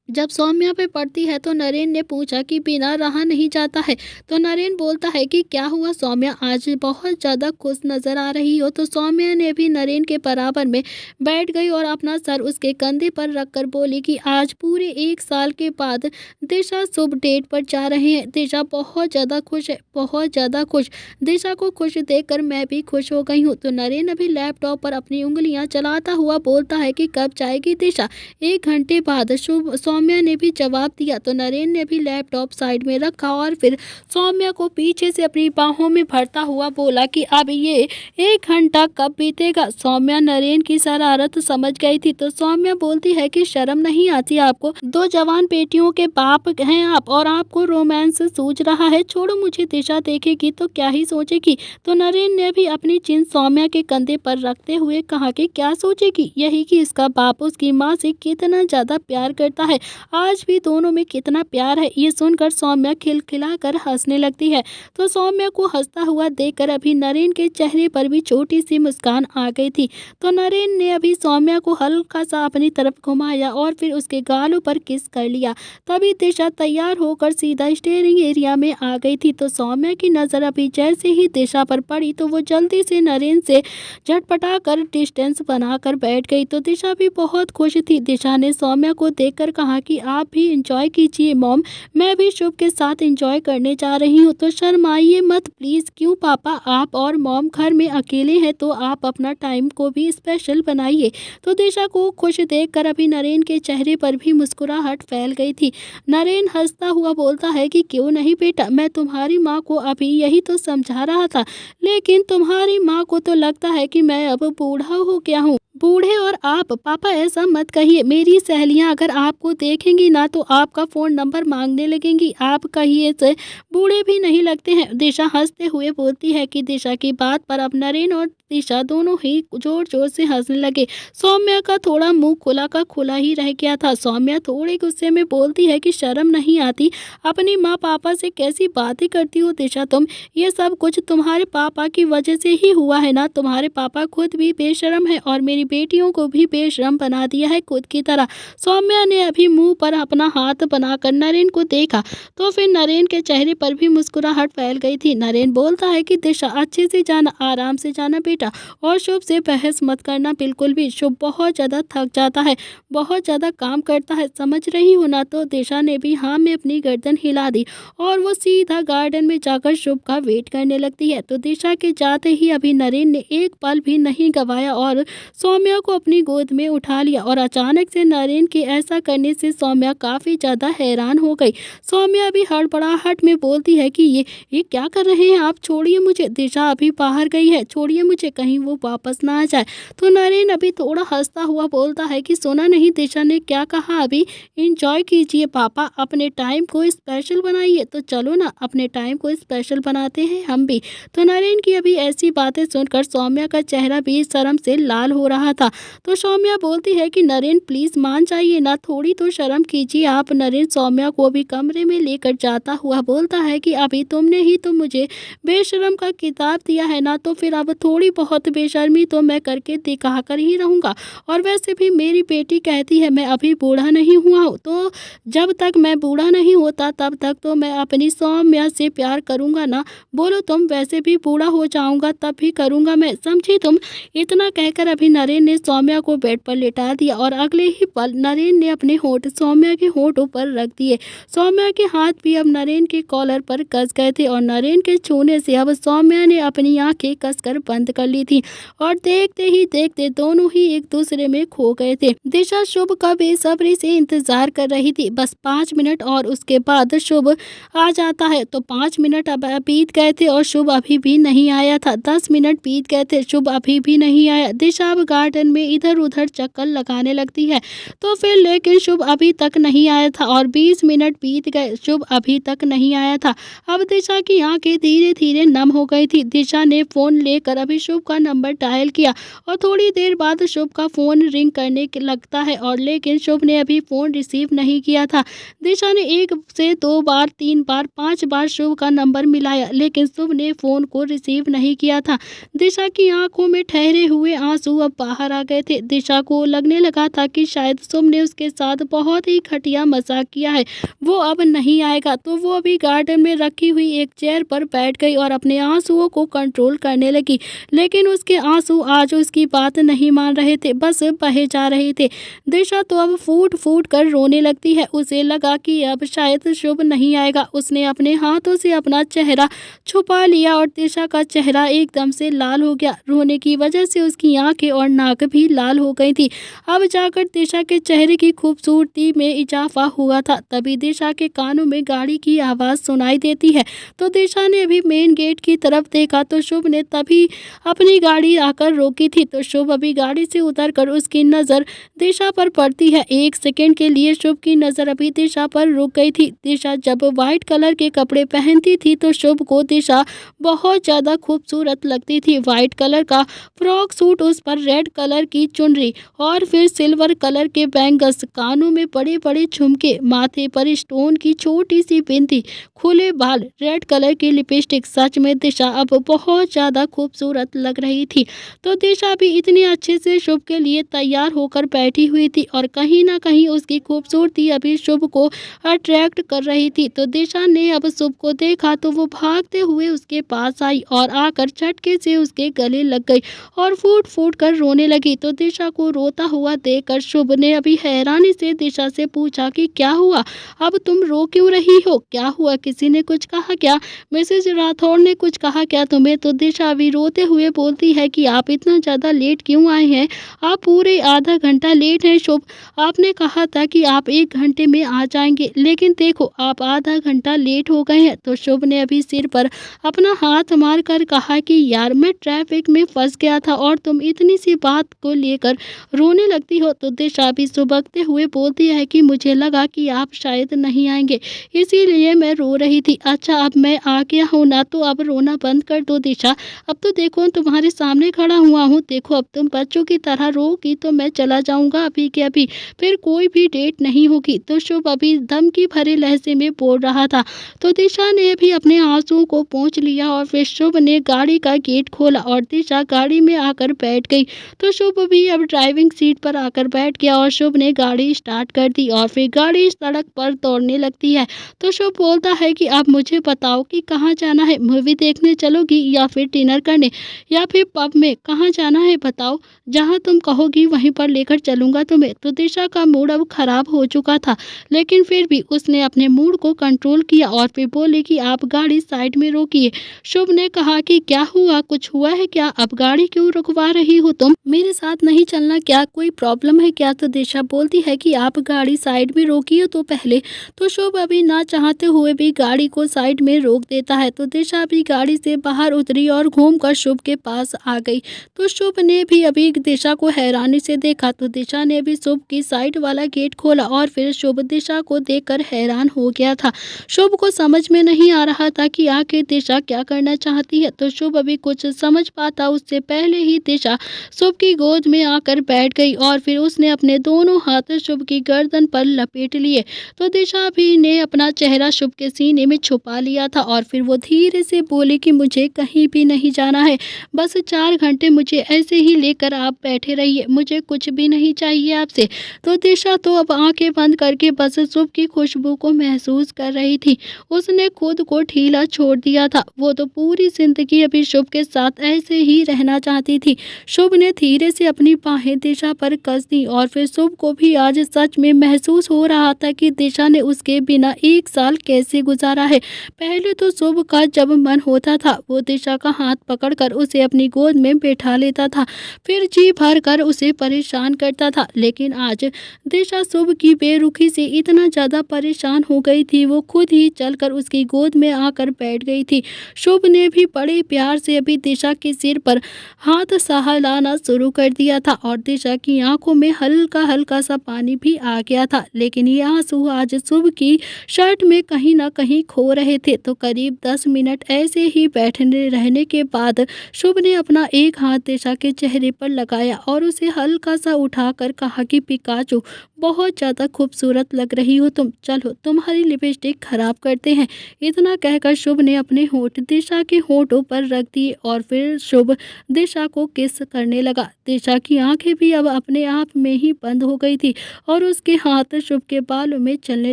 जब सौम्या पे पड़ती है तो नरेन ने पूछा कि बिना रहा नहीं जाता है। तो नरेन बोलता है कि क्या हुआ सौम्या, आज बहुत ज़्यादा खुश नज़र आ रही हो। तो सौम्या ने भी नरेन के बराबर में बैठ गई और अपना सर उसके कंधे पर रखकर बोली कि आज पूरे 1 साल के बाद दिशा शुभ डेट पर जा रहे हैं। दिशा बहुत ज़्यादा खुश है, बहुत ज़्यादा खुश। दिशा को खुश देखकर मैं भी खुश हो गई हूँ। तो नरेन अभी लैपटॉप पर अपनी उंगलियाँ चलाता हुआ बोलता है कि कब जाएगी दिशा। 1 घंटे बाद शुभ सौम्या ने भी जवाब दिया। तो नरेन ने भी लैपटॉप साइड में रखा और फिर सौम्या को पीछे से अपनी बाहों में भरता हुआ बोला कि अब ये 1 घंटा कब बीतेगा। सौम्या नरेन की शरारत समझ गई थी। तो सौम्या बोलती है कि शर्म नहीं आती आपको, 2 जवान बेटियों के बाप हैं आप और आपको रोमांस सूझ रहा है। छोड़ो मुझे, दिशा देखेगी तो क्या ही सोचेगी। तो नरेन ने भी अपनी चिन सौम्या के कंधे पर रखते हुए कहा कि क्या सोचेगी, यही कि इसका बाप उसकी माँ से कितना ज़्यादा प्यार करता है, आज भी दोनों में कितना प्यार है। ये सुनकर सौम्या खिलखिलाकर हंसने लगती है। तो सौम्या को हंसता हुआ देखकर अभी नरेन के चेहरे पर भी छोटी सी मुस्कान आ गई थी। तो नरेन ने अभी सौम्या को हल्का सा अपनी तरफ घुमाया और फिर उसके गालों पर किस कर लिया। तभी दिशा तैयार होकर सीधा स्टीयरिंग एरिया में आ गई थी। तो सौम्या की नज़र अभी जैसे ही दिशा पर पड़ी तो वो जल्दी से नरेन से झटपटा कर डिस्टेंस बनाकर बैठ गई। तो दिशा भी बहुत खुश थी। दिशा ने सौम्या को देखकर कहा कि आप भी इंजॉय कीजिए मॉम, मैं भी शुभ के साथ इंजॉय करने जा रही हूँ, तो शर्माइए मत प्लीज़। क्यों पापा, आप और मॉम घर में अकेले हैं तो आप अपना टाइम को भी स्पेशल बनाइए। तो दिशा को खुश देखकर अभी नरेन के चेहरे पर भी मुस्कुराहट फैल गई थी। नरेन हंसता हुआ बोलता है कि क्यों नहीं बेटा, मैं तुम्हारी माँ को अभी यही तो समझा रहा था, लेकिन तुम्हारी माँ को तो लगता है कि मैं अब बूढ़ा हो गया हूँ। बूढ़े और आप, पापा ऐसा मत कहिए, मेरी सहेलियां अगर आपको देखेंगी ना तो आपका फ़ोन नंबर मांगने लगेंगी, आप कहिए से बूढ़े भी नहीं लगते हैं। दिशा हंसते हुए बोलती है कि दिशा की बात पर अब नरेन और दिशा दोनों ही जोर जोर से हंसने लगे। सौम्या का थोड़ा मुंह खुला का खुला ही रह गया था। सौम्या थोड़े गुस्से में बोलती है कि शर्म नहीं आती, अपनी माँ पापा से कैसी बातें करती हो दिशा तुम। ये सब कुछ तुम्हारे पापा की वजह से ही हुआ है ना। तुम्हारे पापा खुद भी बेशरम है और मेरी बेटियों को भी बेशरम बना दिया है खुद की तरह। सौम्या ने अभी मुंह पर अपना हाथ बनाकर नरेन को देखा तो फिर नरेन के चेहरे पर भी मुस्कुराहट फैल गई थी। नरेन बोलता है कि दिशा अच्छे से जाना, आराम से जाना बेटा, और शुभ से बहस मत करना बिल्कुल भी। शुभ बहुत ज़्यादा थक जाता है, बहुत ज़्यादा काम करता है, समझ रही हो ना। तो दिशा ने भी हाँ में अपनी गर्दन हिला दी और वो सीधा गार्डन में जाकर शुभ का वेट करने लगती है। तो दिशा के जाते ही अभी नरेन ने एक पल भी नहीं गवाया और सौम्या को अपनी गोद में उठा लिया। और अचानक से नरेन के ऐसा करने से सौम्या काफ़ी ज़्यादा हैरान हो गई। सौम्या अभी हड़बड़ाहट में बोलती है कि ये क्या कर रहे हैं आप, छोड़िए मुझे, दिशा अभी बाहर गई है, छोड़िए मुझे, कहीं वो वापस ना आ जाए। तो नरेन अभी थोड़ा हंसता हुआ बोलता है कि सुना नहीं दिशा ने क्या कहा, अभी इंजॉय कीजिए पापा, अपने टाइम को स्पेशल बनाइए। तो चलो ना, अपने टाइम को स्पेशल बनाते हैं हम भी। तो नरेन की अभी ऐसी बातें सुनकर सौम्या का चेहरा भी शर्म से लाल हो रहा था। तो सौम्या बोलती है कि नरेन प्लीज़ मान जाइए ना, थोड़ी तो शर्म कीजिए आप। नरेन सौम्या को भी कमरे में लेकर जाता हुआ बोलता है कि अभी तुमने ही तो मुझे बेशर्म का किताब दिया है ना, तो फिर अब थोड़ी बहुत बेशर्मी तो मैं करके दिखा कर ही रहूँगा। और वैसे भी मेरी बेटी कहती है मैं अभी बूढ़ा नहीं हुआ हूँ, तो जब तक मैं बूढ़ा नहीं होता तब तक तो मैं अपनी सौम्या से प्यार करूँगा ना। बोलो तुम, वैसे भी बूढ़ा हो जाऊँगा तब भी करूँगा मैं, समझी तुम। इतना कहकर अभी नरेन ने सौम्या को बेड पर लेटा दिया और अगले ही पल नरेन ने अपने होंठ सौम्या के होंठों पर रख दिए। सौम्या के हाथ भी अब नरेन के कॉलर पर कस गए थे और नरेन के छूने से अब सौम्या ने अपनी आंखें कसकर बंद कर ली थी और देखते ही देखते दोनों ही एक दूसरे में खो गए थे। दिशा शुभ का बेसब्री से इंतजार कर रही थी, बस 5 मिनट और उसके बाद शुभ आ जाता है। तो 5 मिनट अब बीत गए थे और शुभ अभी भी नहीं आया था। 10 मिनट बीत गए थे, शुभ अभी भी नहीं आया। दिशा अब गार्डन में इधर उधर चक्कर लगाने लगती है तो फिर लेकिन शुभ अभी तक नहीं आया था और 20 मिनट बीत गए, शुभ अभी तक नहीं आया था। अब दिशा की आंखें धीरे धीरे नम हो गई थी। दिशा ने फोन लेकर अभी शुभ का नंबर डायल किया और थोड़ी देर बाद शुभ का फोन रिंग करने लगता है और लेकिन शुभ ने अभी फोन रिसीव नहीं किया था। दिशा ने 1 से 2 बार, 3 बार, 5 बार शुभ का नंबर मिलाया लेकिन शुभ ने फोन को रिसीव नहीं किया था। दिशा की आंखों में ठहरे हुए आंसू अब बाहर आ गए थे। दिशा को लगने लगा था कि शायद शुभ ने उसके साथ बहुत ही घटिया मजाक किया है, वो अब नहीं आएगा। तो वो अभी गार्डन में रखी हुई एक चेयर पर बैठ गई और अपने आंसुओं को कंट्रोल करने लगी, लेकिन उसके आंसू आज उसकी बात नहीं मान रहे थे, बस बहे जा रहे थे। दिशा तो अब फूट फूट कर रोने लगती है। उसे लगा कि अब शायद शुभ नहीं आएगा। उसने अपने हाथों से अपना चेहरा छुपा लिया और दिशा का चेहरा एकदम से लाल हो गया। रोने की वजह से उसकी आंखें और नाक भी लाल हो गई थी। अब जाकर दिशा के चेहरे की खूबसूरती में इजाफा हुआ था। तभी दिशा के कानों में गाड़ी की आवाज़ सुनाई देती है। तो दिशा ने अभी मेन गेट की तरफ देखा तो शुभ ने तभी अपनी गाड़ी आकर रोकी थी। तो शुभ अभी गाड़ी से उतरकर उसकी नज़र दिशा पर पड़ती है। 1 सेकंड के लिए शुभ की नज़र अभी दिशा पर रुक गई थी। दिशा जब वाइट कलर के कपड़े पहनती थी तो शुभ को दिशा बहुत ज़्यादा खूबसूरत लगती थी। वाइट कलर का फ्रॉक सूट, उस पर रेड कलर की चुनरी और फिर सिल्वर कलर के बैंगल्स, कानों में बड़े बड़े झुमके, माथे पर स्टोन की छोटी सी बिंदी, खुले बाल, रेड कलर की लिपस्टिक। सच में दिशा अब बहुत ज़्यादा खूबसूरत लग रही थी। तो दिशा भी इतने अच्छे से शुभ के लिए तैयार होकर बैठी हुई थी और कहीं ना कहीं उसकी खूबसूरती अभी शुभ को अट्रैक्ट कर रही थी। तो दिशा ने अब शुभ को देखा तो वो भागते हुए उसके पास आई और आकर झटके से उसके गले लग गई और फूट फूट कर रोने लगी। तो दिशा को रोता हुआ देखकर शुभ ने अभी हैरानी से दिशा से पूछा कि क्या हुआ, अब तुम रो क्यों रही हो, क्या हुआ, किसी ने कुछ कहा क्या, मिसेज राठौड़ ने कुछ कहा क्या तुम्हें। तो दिशा अभी रोते हुए बोलती है कि आप इतना ज़्यादा लेट क्यों आए हैं, आप पूरे आधा घंटा लेट हैं शुभ, आपने कहा था कि आप 1 घंटे में आ जाएंगे लेकिन देखो आप आधा घंटा लेट हो गए हैं। तो शुभ ने अभी सिर पर अपना हाथ मार कर कहा कि यार मैं ट्रैफिक में फंस गया था और तुम इतनी सी बात को लेकर रोने लगती हो। तो दिशा भी सुबकते हुए बोलती है कि मुझे लगा कि आप शायद नहीं आएंगे इसीलिए मैं रो रही थी। अच्छा अब मैं आ गया हूँ ना, तो अब रोना बंद कर दो दिशा, अब तो देखो तुम्हारे सामने खड़ा हुआ हूँ, देखो अब तुम बच्चों की तरह रोगी तो मैं चला जाऊँगा अभी के अभी, फिर कोई भी डेट नहीं होगी। तो शुभ अभी धमकी भरे लहजे में बोल रहा था। तो दिशा ने भी अपने आंसुओं को पोंछ लिया और फिर शुभ ने गाड़ी का गेट खोला और दिशा गाड़ी में आकर बैठ गई। तो शुभ भी अब ड्राइविंग सीट पर आकर बैठ गया और शुभ ने गाड़ी स्टार्ट कर दी और फिर गाड़ी सड़क पर दौड़ने लगती है। तो शुभ बोलता है कि अब मुझे बताओ कि कहाँ जाना है, मूवी देखने चलोगी या फिर डिनर करने या फिर पब में, कहाँ जाना है बताओ, जहाँ तुम कहोगी वहीं पर लेकर चलूंगा तुम्हें। तो दिशा का मूड अब खराब हो चुका था, लेकिन फिर भी उसने अपने मूड को कंट्रोल किया और फिर बोली कि आप गाड़ी साइड में रोकिए। शुभ ने कहा कि क्या हुआ, कुछ हुआ है क्या, अब गाड़ी क्यों रुकवा रही हो तुम, मेरे साथ नहीं चलना क्या, कोई प्रॉब्लम है क्या। तो दिशा बोलती है कि आप गाड़ी साइड में रोकिए तो पहले। तो शुभ अभी ना चाहते हुए भी गाड़ी को साइड में रोक देता है। तो दिशा भी गाड़ी से बाहर उतरी और घूमकर शुभ के पास आ गई। तो शुभ ने भी अभी दिशा को हैरानी से देखा। तो दिशा ने भी शुभ की साइड वाला गेट खोला और फिर शुभ दिशा को देखकर हैरान हो गया था। शुभ को समझ में नहीं आ रहा था कि आखिर दिशा क्या करना चाहती है। तो शुभ अभी कुछ समझ पाता उससे पहले ही दिशा शुभ की गोद में आकर बैठ गई और फिर उसने अपने दोनों हाथ शुभ की गर्दन पर लपेट लिए। तो दिशा भी ने अपना चेहरा शुभ के सीने में छुपा लिया था और फिर वो धीरे से बोली कि मुझे कहीं भी नहीं जाना है, बस 4 घंटे मुझे ऐसे ही लेकर आप बैठे रहिए, मुझे कुछ भी नहीं चाहिए आपसे। तो दिशा तो अब आंखें बंद करके बस शुभ की खुशबू को महसूस कर रही थी। उसने खुद को ढीला छोड़ दिया था, वो तो पूरी जिंदगी अभी शुभ के साथ ऐसे ही रहना चाहती थी। शुभ ने धीरे से अपनी बाहें दिशा पर कस दी और फिर शुभ को भी आज सच में महसूस हो रहा था कि दिशा ने उसके बिना 1 साल कैसे गुजारा है। पहले तो शुभ का जब मन होता था वो दिशा का हाथ पकड़कर उसे अपनी गोद में बैठा लेता था, फिर जी भर कर उसे परेशान करता था। लेकिन आज दिशा शुभ की बेरुखी से इतना ज़्यादा परेशान हो गई थी, वो खुद ही चलकर उसकी गोद में आकर बैठ गई थी। शुभ ने भी बड़े प्यार से अभी दिशा के सिर पर हाथ सहलाना शुरू कर दिया था और दिशा की आंखों में हल्का हल्का सा पानी भी आ गया था। लेकिन ये आंसू आज शुभ की शर्ट में कहीं ना कहीं खो रहे थे। तो करीब 10 मिनट ऐसे ही बैठने रहने के बाद शुभ ने अपना एक हाथ दिशा के चेहरे पर लगाया और उसे हल्का सा उठाकर कहा कि पिकाचू, बहुत ज़्यादा खूबसूरत लग रही हो तुम, चलो तुम्हारी लिपस्टिक खराब करते हैं। इतना कहकर शुभ ने अपने होंठ दिशा के होंठों पर रख दिए और फिर शुभ दिशा को किस करने लगा। दिशा की आंखें भी अब अपने आप में ही बंद हो गई थी और उसके हाथ शुभ के बालों में चलने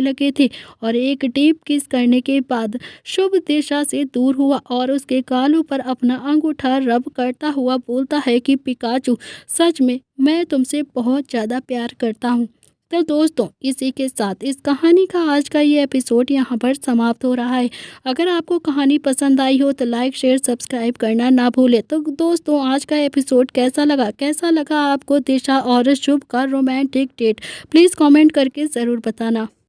लगे थे और एक डीप किस करने के बाद शुभ दिशा से दूर हुआ और उसके गालों पर अपना अंगूठा रब करता हुआ बोलता है कि पिकाचू, सच में मैं तुमसे बहुत ज़्यादा प्यार करता हूँ। तो दोस्तों इसी के साथ इस कहानी का आज का ये एपिसोड यहाँ पर समाप्त हो रहा है। अगर आपको कहानी पसंद आई हो तो लाइक शेयर सब्सक्राइब करना ना भूलें। तो दोस्तों आज का एपिसोड कैसा लगा आपको दिशा और शुभ का रोमांटिक डेट, प्लीज़ कमेंट करके ज़रूर बताना।